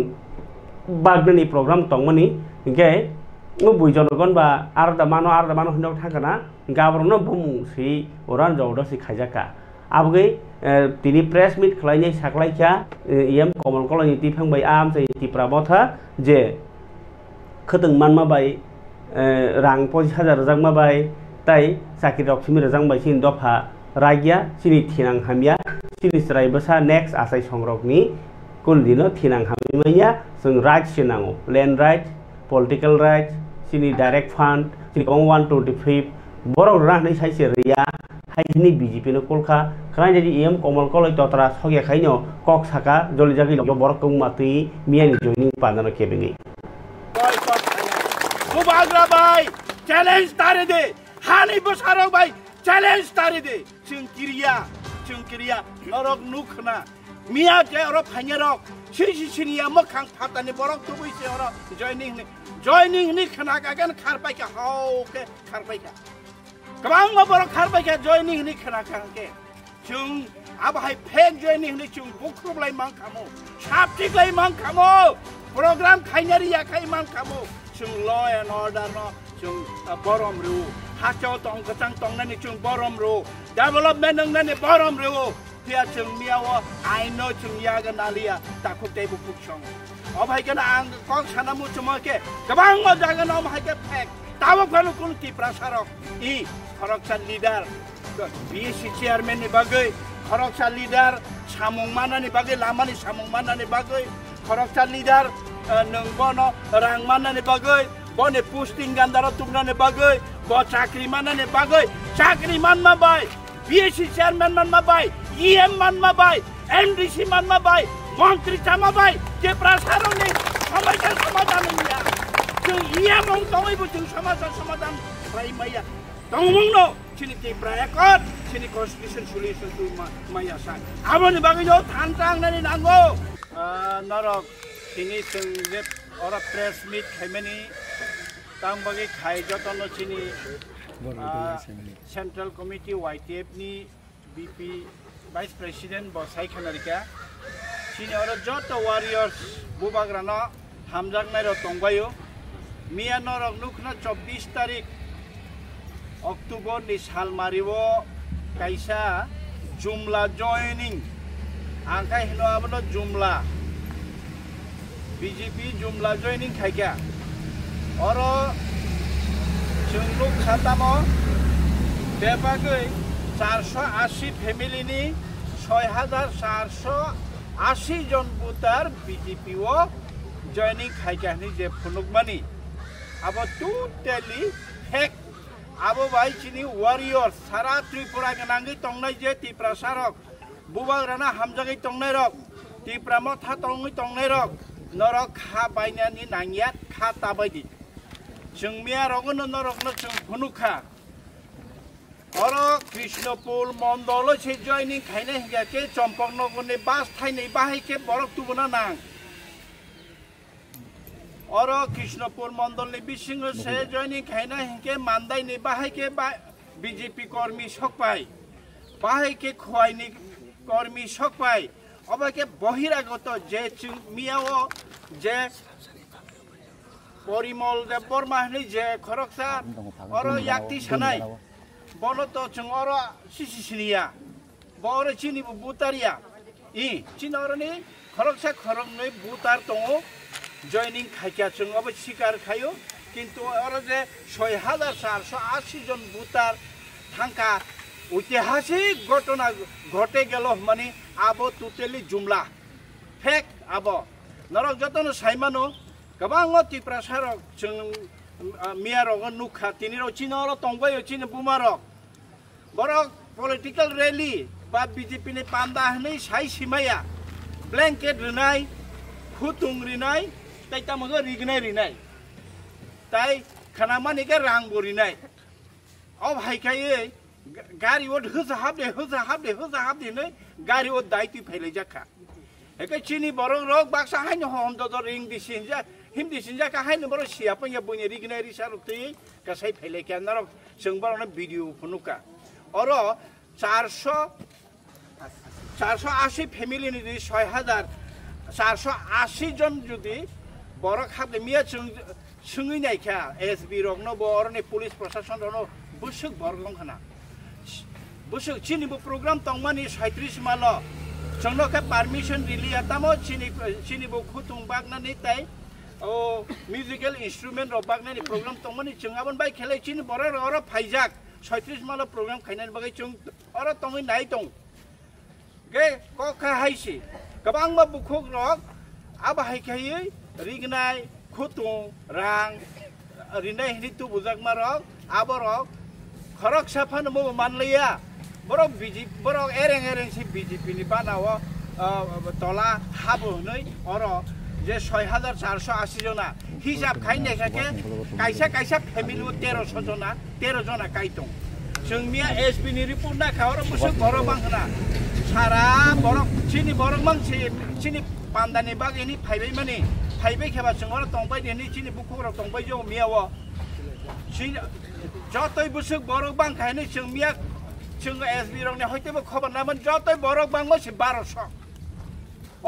बागनानि प्रोग्राम तंमानि इंके बुइजनगन बा आरदा मानो हिनदो थांगना गाबरनो बुमुसि ओरान जौदसि खायजाका आबगै तिनि प्रेस मीट खलायनाय साखलायखा एम कमल कलनि तिफांबाय आम से तिप्रामथा जे खतों मानमा बाय रां 50,000 रजांमा बाय ताई साखि रक्सिमि रजांबाय सिन दफा रागिया सिनि थिनां हामिया सिनि स्रायबसा नेक्स्ट आसाय संरकनि कुलदिनो थिनां हामिया जों राइट सिनांगो लैंड राइट पॉलिटिकल राइट सिनि डायरेक्ट फंड सिनि 125 बरक रानै साइसे रिया हाइनि बीजेपी नो कलखा खानाय जदि एम कमल कलय ततरा सगे खाइनो कक साका जलि जागि लो बरक मातै मियानि जॉइनिंग पानानो केबेङै बुबाग्रा बाय चैलेंज तारे दे हानि बसारो बाय चैलेंज तारे दे चिंकिरिया नरक नुखना मिया जे अर फाइनेरक सिनिया मखां फातानि बरक तो बैसे अर जॉइनिंग नि खना गागन खारबायका हावके खारबायका गोबां बरक खारबायका जॉइनिंग नि खना खांके जों आबाहाय फेक जॉइनिंग नि जों बुख्रुबलाय मान खामो साबथिगलाय मान खामो प्रोग्राम खाइनारिया खाइ मान खामो जों लॉ एंड ऑर्डर न जों बरम रु हाचाव तंग गचां तंगनानि जों बरम रु डेवलपमेंट नंनानि बरम रु फिया जों मियाव आई नो जों यागन आलिया ताखु टेबु पुक्सं अभायगन आं कं सानामु चमके गोबां जागन अभायके फेक तावक फानु कुन तिप्रा सारक इ खरकसा लीडर बीएससी चेयरमैन नि बागै खरकसा लीडर सामुं मानानि बागै लामानि सामुं मानानि बागै खरकसा लीडर नंगनो रां मानानि बागै बने पोस्टिंग गान्दारा तुमनानि बागै ब चाकरी मानानि बागै चाकरी मानमा बाय बीएससी चेयरमैन मानमा बाय ईएम मानमा बाय एमडीसी मानमा बाय मंत्री चामा बाय जे प्रसारनि समस्या समाधान निया जों ईएम तंगैबो जों समाधान प्राइमाया तंगमंनो सिनि प्रायकट सिनि कन्स्टिट्यूशन सल्यूशन टु माया सा आबोनि बागै जो थानतांनानि नांगौ नरक सिनि जों जे अरा प्रेस मीट खाइमानि तां बागै खाइ जतन सिनि सेंट्रल कमिटी वाईटीएफ नि बीपी वाइस प्रेसिडेंट बसाई खानारिका सिनि अरा जत वारियर्स बुबाग्राना हामजागनाय र तंबायो मिया नरक नुखना 24 तारिख अक्टोबर नि सालमारिवो काइसा जुमला जॉइनिंग आंखाय हिनो आबनो जुमला बीजेपी जुमला जॉइनिंग खाइका और जोंलुक सातामो बेबागै 480 फैमिली नि 6480 जन भोटार बीजेपी वो जॉइनिंग खाइका नि जे फुनुकमानि अब टोटली फेक अब भाई चिनी वारियर्स सारा त्रिपुरा गनांगै तंगनाय जे तिप्रा सारक बुबाग्राना हामजागै तंगनाय रक तिप्रा मथा तंगनाय रक नरक खा बायनानि नांगिया खा ताबायदि जों मिया रगनो नरकनो जों फुनुखा Oro Krishnapur Mondolo se joining kaine hingake Champaknagar bas thainei bahike borok tubuna nang Oro Krishnapur Mondol bisingo se joining kaine hingke mandai nei bahike BJP kormi sokpai bahike khwaini kormi sokpai obake bahiragoto je miao je Porimol de Bormahni je Khoroksa Oro yakti sanai Bonoto chung oro sisisilia Boro chini butaria I chinoroni Khoroksa khoroknoi butar tongo joining khaikya chung obo shikar khayo kintu oro je 6480 jon butar thangka ঐতিহাসিক ঘটনা ঘটে গেল মানে আবো totally জুমলা fake আবো নরক যতন সাইমানো गोबां टिप्रासारक जों मियारक नुखा तिनिराव चिनर तंबाय चिन बुमारक बरक पलिटिकल रैली बा बीजेपी नि पांदा हनै साइ सिमाया ब्लैंकेट रिनाय खुतुं रिनाय ताइता मगो रिगनाय रिनाय ताइ खानामानि के रां बरिनाय अब हायखायै गारि ओ होजाहाबदे नै गारि ओ दाइति फैलाय जाखा एके चिनि बरक रक बाक्सा हायनो हम दद रिं दिसिनजा हिमदि सिनजा का हायनो बर सिया पय बुनि रिगनाय रिसारुतै गासै फैलाय के नरक जों बरनो भिडिअ फनुका अरो 480 फैमिली नि 6480 जन जुदि बरक हाबले मिया जों सुङै नायखा एसबी रकनो बरनि पुलिस प्रशासन रनो बुसुक बरलं खाना बुसुक चिनिबो प्रोग्राम तंमानि 37 माल जोंनो के परमिशन दिलिया तामो चिनिबो खुतुं बागनानि ताइ ओ म्यूजिकल इंस्ट्रूमेंट रो बागनानि प्रोग्राम तंमानि जोंगाबन बाय खेलाय चिनि बर र फाइजाक 36 माल प्रोग्राम खायनानि बागै जों अर तंगै नाय दं गे कखा हायसि गोबां मा बुखुक रक आबा हायखायै रिगनाय खुतुं रां रिनाय हितु बुजाक मारक आबरक खरक साफान मो मानलिया बरक बीजेपी बरक एरें से बीजेपी नि बानाव तला हाबो नै अर जे 6480 जना हिसाब खायनाय खाके कायसा फेमिलि 1300 जना कायदं जोंनिया एसपी नि रिपोर्ट ना खावर बुसु बर बांगना सारा बरक चिनि बरक मानसि चिनि पान्दानि बागैनि फाइबै माने फाइबै खेबा जोंर तंबाय देनि चिनि बुखुर तंबाय जो मियाव जतै बुसु बरक बांखायनि जों मिया जों एसबी रंनि हयतोबो खबर नामन जतै बरक बांमो 1200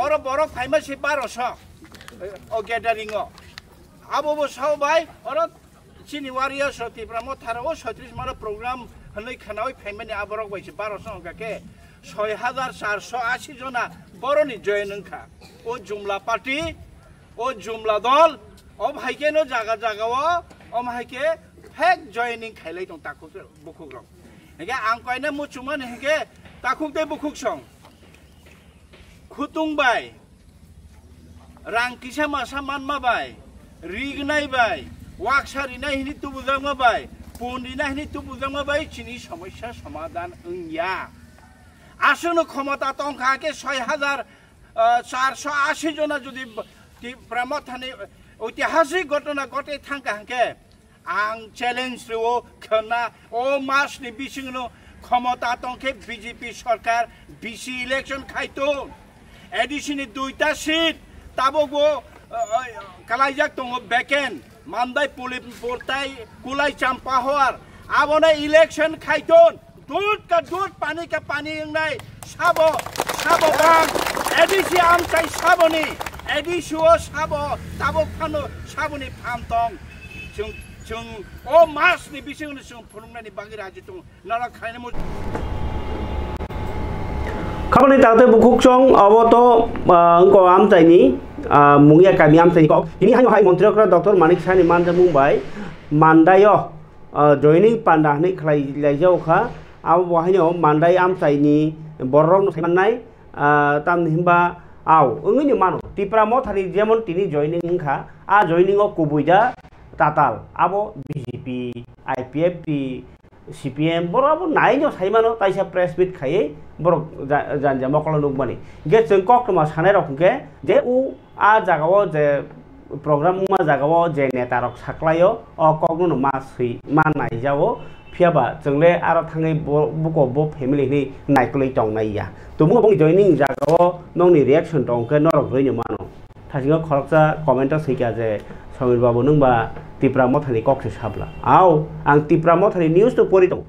और बरक फाइमा 1200 ओ गेदारिंग आबो सावबाय और चिनि वारिया सति ब्रह्म थाराव 36 मार प्रोग्राम हनै खानाय फाइमानि आबरक बाय 1200 गाके 6480 जना बरनि जयनंखा ओ जुमला पार्टी ओ जुमला दल ओ भाइकेनो जागा जागाव ओ माइके फेक जयनिं खायलाय दं ताखौ बुखुग्र हेगे आं कयना मुचुमान हेगे ताखुते बुखुक सं खुतुंबाय रां किसा मासा मानमाबाय रिगनायबाय वाकसारिनाय हिनि तुबुजामाबाय पुनिना हिनि तुबुजामाबाय चिनि समस्या समाधान ओंया आसनो क्षमता तंखाके 6480 जना जुदि ब्रह्मथानि ऐतिहासिक घटना घटे थांका हांके आं चैलेंज रो खना ओ मासनि बिसिंनो क्षमता तंखे बीजेपी सरकार बीसी इलेक्शन खायतो एडिशननि 2टा सीट ताबोगो कालाइजाक दङ बेकेन मानदाय पुलिस बोरताय कुलाय चाम्पाहर आबोने इलेक्शन खायतोन दूध का दूध पानी का पानी एंगनाय साबो बां एडिसी आमचाय साबोनि एडिसुओ साबो ताबो फानो साबोनि फामतं जों ओ मासनि बिसिंनो जों फुलुंनायनि बागै राजि दं नाला खायनो खामानि ताते बुखुक सं अबतो अंको आमचायनि मुंगिया कामि आमचायनि को हिनि हाय मन्त्रिकरा डॉक्टर मानिक सानि मानजा मुंबाय मानदायो जयनिं पान्दा हनै खलायलायजावखा आबो बहायनो मानदाय आमचायनि बररं सायमाननाय तामहिमबा आव ओंगैनि मानो टिप्रामो थानि जेमन तिनि जयनिं खा आ जयनिंगो कुबुइदा ताताल आबो बीजेपी आईपीएफटी सीपीएम बराबर नाइनो साइमानो ताइसा प्रेस मीट खायै बर जानजा मकल नुकमानि गे जों कक्टमा सानाय रखके जे उ आ जागाव जे प्रोग्राम मा जागाव जे नेता रक साख्लायो अ कगनो मासै माननाय जावो फियाबा जोंले आरो थाङै बुक ब फेमिलि नि नायकलै दंनाया तुमु बं जयनिं जागाव नंनि रिएक्शन दंके नरक रैनो मानो थाजिङा खरकसा कमेन्टआव सैका जे समीर बाबु नोंबा तिप्रा मथानि ककसे साबला आव आं तिप्रा मथानि निउस तो परि दं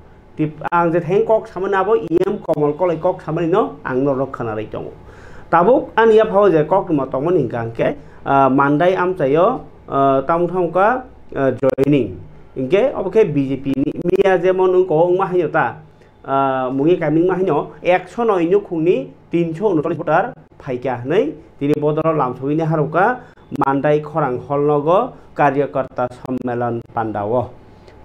आं जे थें कक सामनाबो इएम कमल कलै कक सामनि न आं नरक खानारै दं ताबुक आनिया फाव जे कक म तमनि गांके मानदाय आमचायो तामुथामका जयनिं इनके अबके बीजेपी मिया जेमन उनको माहियोता मुंगे कामिं माहिनो 109 खुंनि 339 भोटार फाइका नै तिनि बदर लामसुइनि हारुका मानदाय खरां हलनग कार्यकर्ता सम्मेलन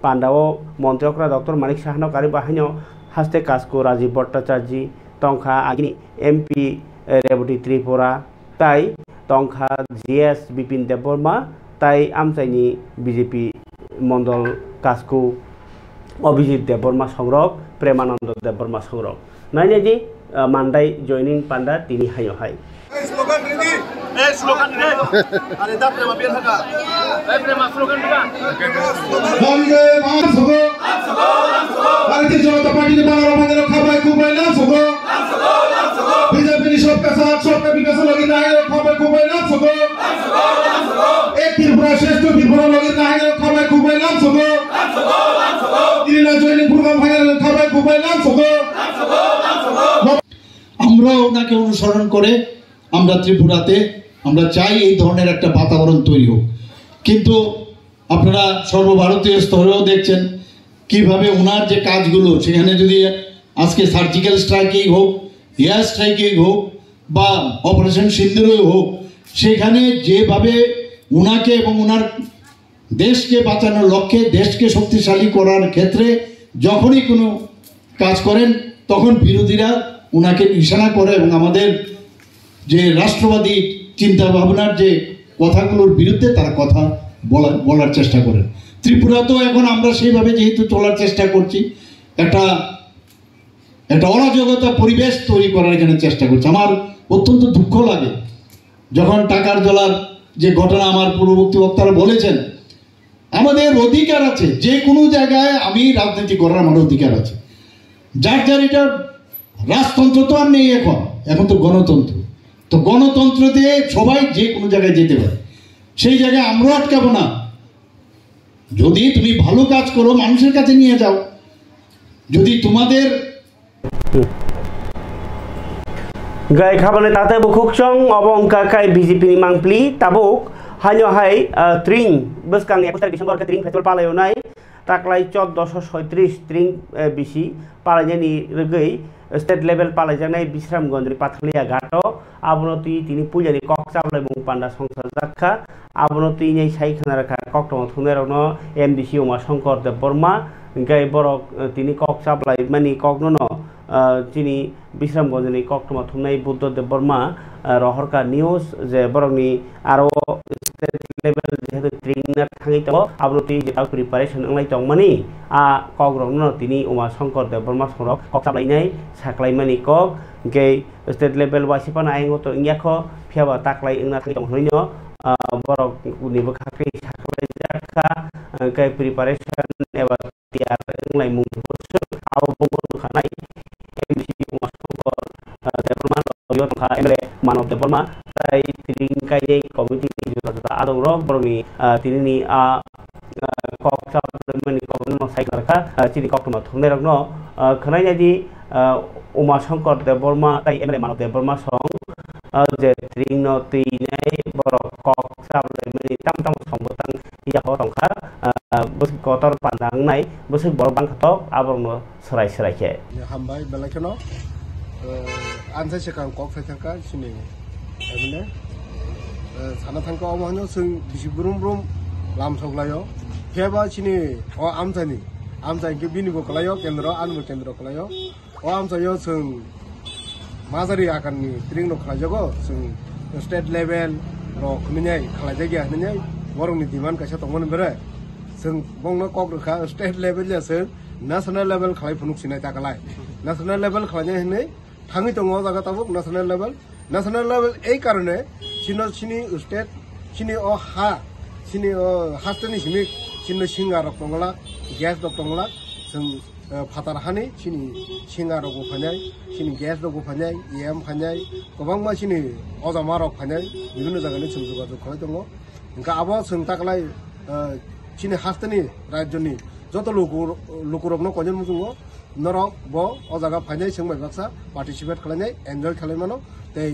पांडाव मंत्रिकरा डॉक्टर मानिक साहानो कारी बाहिनो हास्ते कास्को राजीव भट्टाचार्य तंखा आगिनि एमपी रेवती त्रिपुरा ताई तंखा जीएस बिपिन देबबर्मा ताई आमचाइनि बीजेपी मंडल कास्को अभिजित देबबर्मा संरक प्रेमानंद देबबर्मा संरक नायने जी मानदाय जयनिं पांडा तिनि हायो हाय स्लोगन रेडी स्लोगन रेडी अरे दा प्रेमा बेर हका प्रेमा स्लोगन का वंदे मातरम भारतीय जनता पार्टी ने बारह बंदे खबर कुबाई नाम सगो बीजेपी ने सबका साथ सबका विकास लगी ना है खबर कुबाई नाम सगो एक त्रिपुरा श्रेष्ठ त्रिपुरा लगी ना है खबर कुबाई नाम सगो इना जॉइनिंग प्रोग्राम फाइनल खबर कुबाई नाम सगो আমরা ওনাকে অনুসরণ করে আমরা ত্রিপুরাতে আমরা চাই এই ধরনের একটা বাতাবরণ তৈরি হোক কিন্তু আপনারা সর্বভারতীয় স্তরেও দেখছেন কিভাবে ওনার যে কাজগুলো সেখানে যদি আজকে সার্জিক্যাল স্ট্রাইকিং হোক এয়ার স্ট্রাইকিং হোক বা অপারেশন সিন্দুরই হোক সেখানে যেভাবে ওনাকে এবং ওনার দেশকে বাঁচানোর লক্ষ্যে দেশকে শক্তিশালী করার ক্ষেত্রে যখনই কোনো কাজ করেন তখন বিরোধীরা উনাকে নিশানা করে এবং আমাদের যে রাষ্ট্রবাদী চিন্তা ভাবনার যে কথাগুলোর বিরুদ্ধে তারা কথা বলার চেষ্টা করেন ত্রিপুরাতেও এখন আমরা সেইভাবে যেহেতু চলার চেষ্টা করছি একটা অরাজকতা পরিবেশ তৈরি করার এখানে চেষ্টা করছি আমার অত্যন্ত দুঃখ লাগে যখন টাকার জলার যে ঘটনা আমার পূর্ববর্তী বক্তারা বলেছেন আমাদের অধিকার আছে যে কোনো জায়গায় আমি রাজনীতি করার আমার অধিকার আছে যার যার এটা রাজতন্ত্র তো আর নেই এখন তো গণতন্ত্র তো গণতন্ত্র দিয়ে সবাই যে কোনো জায়গায় যেতে পারে সেই জায়গায় আমরাও আটকাবো না যদি তুমি ভালো কাজ করো মানুষের কাছে নিয়ে যাও যদি তোমাদের गाय खाबाने ताते बुखुकचों अबंका काय बीजेपी नि मांगप्ली ताबुक हान्यो हाय त्रिं बसकां 21 डिसेम्बर के त्रिं फेस्टिवल पालायोनाय ताकलाय 1436 त्रिं बिसि पालायनि रगै स्टेट लेवल पालायजानाय बिश्रामगंजनि पाथलिया घाटो आबनति तिनि पुजानि ककचाबलाय मुं पांडा संसार जाखा आबनति नै साइखाना राखा कक्टम थुनेरावनो एमडीसी उमा शंकर देबबर्मा गाय बरक तिनि ककचाबलाय मानि ककनो तिनी बिश्रामगंजनि कक्टमा थुमनाय बुद्ध देबबर्मा रहरका न्यूज जे बरकनि आरो स्टेट लेवल जेहेतु ट्रेनिंग थाङै दङ आबनति जेटाव प्रिपारेसन अंलाय दंमानि आ कग्रनो तिनी उमा शंकर देबबर्मा सरक ककचाबलायनाय साख्लायमानि कक गे स्टेट लेवल वासिपाना आइंगतो इंयाखो फियाबा ताक्लाय इंना थाङै दंहैनो बरक उनिबो खाख्रि साख्लाय जाखा गे प्रिपारेसन एबा तियार अंलाय मुंफोरसो आव बुंनो खानाय मानव देबबर्मा ताई तिरिंकाय कमिटी आदौ रक बरनि तिनि ककचाबलायमानि ककनो साइखारखा तिनि कक्टमा थुमनायरकनो खनायनायदि उमा शंकर देबबर्मा ताई एमएलए मानव देबबर्मा सं जे त्रिंनो तिनाय बर ककचाबलायमानि तामताम संबोतां याहो दंखा बस कतर पानांनाय बस बर बांखाथक आबरनो सरायखे हामबाय बेलाखनो आनसाय सिगां कक फाइथांखा सिनि एमने साना थांखा अमानो जों बिसि ब्रुम ब्रुम लामसगलायो फेबा सिनि अ आमसायनि बिनिबो कलायो केन्द्र आनबो केन्द्र कलायो अ आमसायो जों माजारि आकारनि ट्रेनिं खालायजागो जों स्टेट लेवल र खमिनाय खालायजागिया हननाय बरंनि डिमान्ड कायसा दंमोन बेरे जों बंनो कक रखा स्टेट लेवल जासो नेशनल लेवल खालायफुनुक सिनाय दागालाय नेशनल लेवल खालायनाय हनै थाङै दङ जागा ताबुक नेशनल लेवल এই কারণে सिनि स्टेट सिनि अ हास्टनि सिमिक सिनो सिंगा रक दंगला गैस रक दंगला जों फातार हानि सिनि सिंगा रगो फानाय सिनि गेस रगो फानाय एम फानाय गोबां मानसिनि अजामा रग फानाय बिभिन्न जायगानि जों जगाजग खालाय दङ इनका आबो जों ताकलाय सिनि हास्तानि राज्यनि जत लुकुरबनो कजन मुजुङो नरक बो अजागा फानाय जों बायबाक्सा पार्टिसिपेट खालायनाय एन्जय खालायमानो तै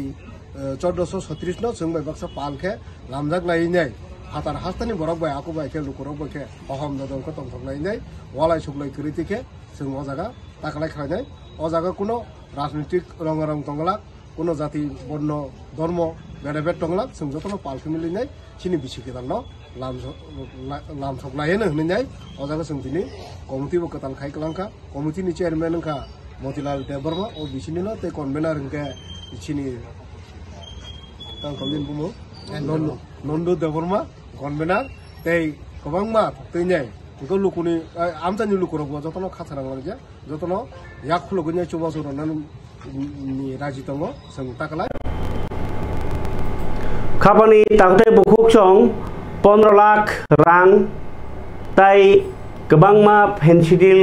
1436 नो जों बायबाक्सा पालखे लामजाक लायनाय हातार हास्तानि बरक बाय आकु बायखे लुकुरब बायखे अहम ददंखौ तंथंलायनाय वालाय सुगलाय कृतिखे जों अजागा ताकलाय खालायनाय अजागा कुनो राजनीतिक रंगरं तंगला कुनो जाति बर्ण धर्म बेरेबेट तंगला जों जतनो पालखे मिलिनाय सिनि बिसिके दानो लामसकलायनो होननाय अजागा जों दिनै कमिटि बो कताल खाय कलांखा कमिटिनि चेयारमेन नखा मतिलाल देबरमा ओ बिसिनिनो ते कन्वेनर हंके सिनि तां कमिन बुमो नंदु देबरमा कन्वेनर ते गोबांमा थैनाय बेखौ लुकुनि आमदानि लुकुरब जतनो खाथारांलांजे जतनो याक खुलगुनि चुबासुरनान नि राजि दङ जों ताकलाय खाबानि तागते बुखुक सं 15 लाख रां ताई गोबांमा फेन्सिडिल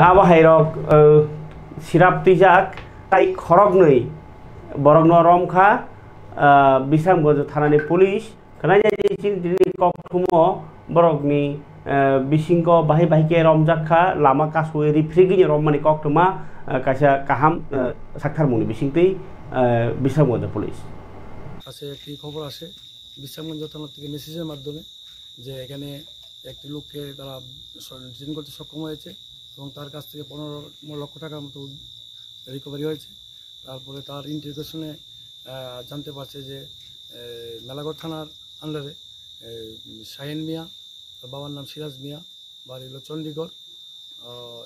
आबाहायरक सिराप तिजाक ताई खरगनै बरगनो रमखा बिसाम गज थानानि पुलिस खनाय दिनै कक्थुमो बरगनि बिसिंको बाहाय बाहायके रमजाखा लामा कासुए रिफ्रिगिनि रममानि कक्थुमा कासा काहाम साक्थारमुनि बिसिंतै बिसाम गज पुलिस আছে একটি খবর আসে বিশ্রামগঞ্জ থানা থেকে মেসেজের মাধ্যমে যে এখানে একটি লোককে তারা ডিটেইন করতে সক্ষম হয়েছে এবং তার কাছ থেকে 15 লক্ষ টাকার মতো রিকভারি হয়েছে। তারপরে তার ইন্টারোগেশনে জানতে পারছে যে মেলাগড় থানার আন্ডারে শাহিন মিয়া, তার বাবার নাম সিরাজ মিয়া, বাড়ি হলো চণ্ডীগড়,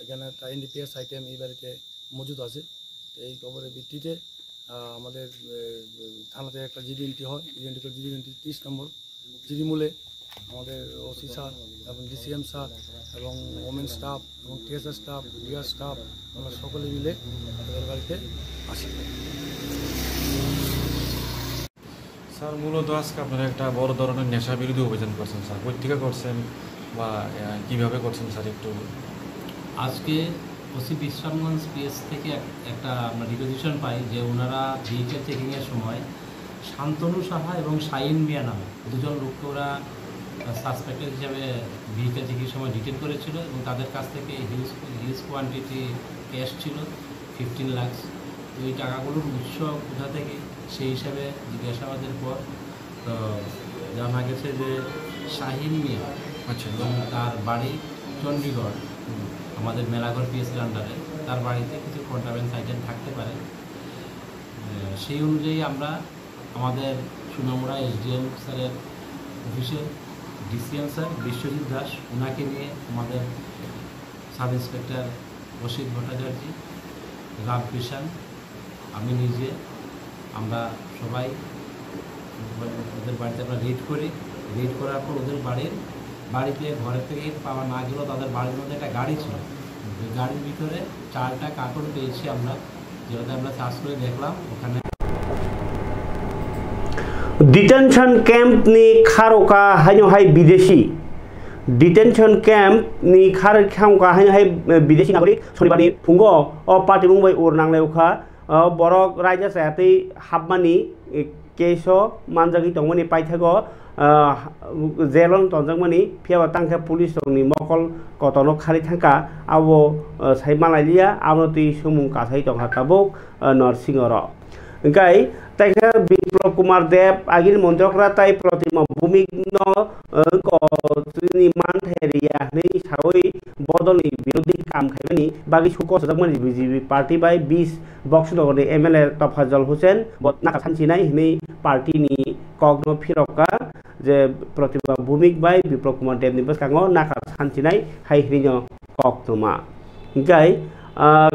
এখানে একটা এনডিপিএস আইটেম এই বাড়িতে মজুদ আছে। এই খবরের ভিত্তিতে আমাদের থানাতে একটা জিডি এন্ট্রি হয়, জিডি এন্ট্রি 30 নম্বর জিডি মূলে আমাদের ওসি স্যার এবং ডিসিএম স্যার এবং ওমেন স্টাফ এবং টিএসআর স্টাফ বিআর স্টাফ আমরা সকলে মিলে তাদের বাড়িতে আসি। স্যার মূলত আজকে আপনারা একটা বড় ধরনের নেশা বিরোধী অভিযান করছেন স্যার, কই থেকে করছেন বা কীভাবে করছেন স্যার একটু? আজকে ওসি বিশ্রামগঞ্জ পিএস থেকে একটা আমরা রিকোয়েজিশন পাই যে ওনারা ভেহিকেল চেকিংয়ের সময় শান্তনু সাহা এবং শাহিন মিয়া নামে দুজন লোককে ওরা সাসপেক্টেড হিসাবে ভেহিকেল চেকিংয়ের সময় ডিটেন করেছিল এবং তাদের কাছ থেকে হিউজ কোয়ান্টিটি ক্যাশ ছিল 15 লাখ। তো এই টাকাগুলোর উৎস কোথা থেকে সেই হিসাবে জিজ্ঞাসাবাদের পর জানা গেছে যে শাহিন মিয়া এবং তার বাড়ি চণ্ডীগড়, আমাদের মেলাঘর পিএসের আন্ডারে, তার বাড়িতে কিছু কন্ট্রাব্যান্ড আইটেম থাকতে পারে। সেই অনুযায়ী আমরা আমাদের সুনামুড়া এসডিএম স্যারের অফিসে ডিসিএম স্যার বিশ্বজিৎ দাস ওনাকে নিয়ে আমাদের সাব ইন্সপেক্টর অসিত ভট্টাচার্য, রাম কৃষাণ, আমি নিজে, আমরা সবাই ওদের বাড়িতে আমরা রেড করি। রেড করার পর ওদের বাড়িতে ঘরের থেকে পাওয়া না গেলেও তাদের বাড়ির মধ্যে একটা গাড়ি ছিল, ওই গাড়ির ভিতরে 4টা কার্টুন পেয়েছি আমরা, যেটাতে আমরা সার্চ করে দেখলাম ওখানে डिटेंशन कैम्प नि खारोका हाइनो हाइ विदेशी डिटेंशन कैम्प नि खारोका हाइनो हाइ विदेशी नागरिक शनिबारनि फुंगो अ पार्टी मुंबई उर नांलायखा बरक रायजा सायातै हाबमानि केसो मानजागि तंगमनि पाइथागो जेलन तंजंगमनि फियाबा तांखे पुलिस नि मकल कतनो खारि थांका आबो साइमालाइलिया आबनति सुमुं कासाइ तंहा ताबुक नरसिंहर गाय ताइखा বিপ্লব কুমার দেব আগির মন্ত্রকরা তাই প্রতিমা ভূমিগ্ন কনি মানথেরিয়া নেই সাগই বদলনি বিরোধী কাম খাইবেনি বাকি সুক সজগমানি বিজেপি পার্টি বাই 20 বক্সনগরনি এমএলএ তফাজল হোসেন নাকা সানচিনাই নেই পার্টিনি কগ্ন ফিরকা যে প্রতিমা ভূমিক বাই বিপ্লব কুমার দেব নিবাস কাঙ্গ নাকা সানচিনাই হাই হ্রিনো কক্তমা গাই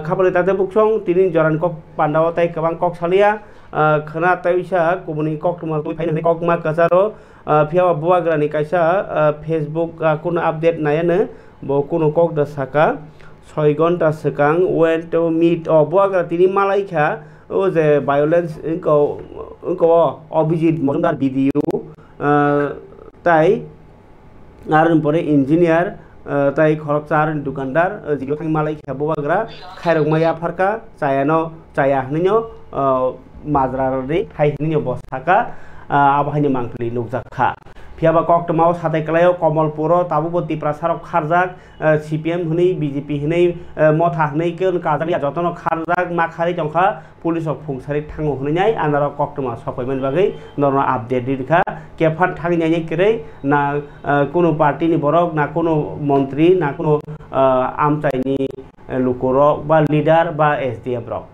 খাবলে তাতে বুকসং তিনি জরান কক পান্ডাও তাই गोबां কক सालिया खना ताइसा कोमनि कक्टमा फाइनानै ककमा कचारो फियावा बुवाग्रानि काइसा फेसबुक कुनो आपडेट नायानो बो कुनो कक द साका 6 घन्टा सिगां वेन टु मीट बुवाग्रा तिनि मालाइखा ओ जे भायोलेंस इनको अभिजित मजुमदार भिडियो ताई आरो परे इन्जिनियार তাই খরকচার দোকানদার জিগো থাকি মালাই খেবো বাগ্রা খাইরক মাইয়া ফারকা চায়ানো চায়া হনিও মাজরারে খাই হনিও বস্তাকা আবহানি মাংকলি নুকজাखा फियाबा कक्टमाव साथायखालायाव कमलपुर ताबुबती प्रासाराव खारजाक CPM हनै BJP हनै मथा हनै काजालिया जतन खारजाक माखारि जंखा पुलिसक फुंसारि थांगो हनैनाय आनारा कक्टमा सफायमोन बागै नरना आपडेट दिखा केफान थांनायनि केरै ना कोनो पार्टीनि बरक ना कोनो मन्त्री ना कोनो आमचाइनि लुकरक बा लिडार बा SDF रक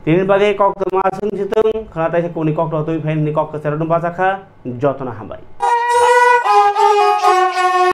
तीन बागै कक्टमा सोंसितों खानाताय कोनि कक्ट तुइ फाइननि कक्ट सेरदम बाजाखा जतना हामबाय।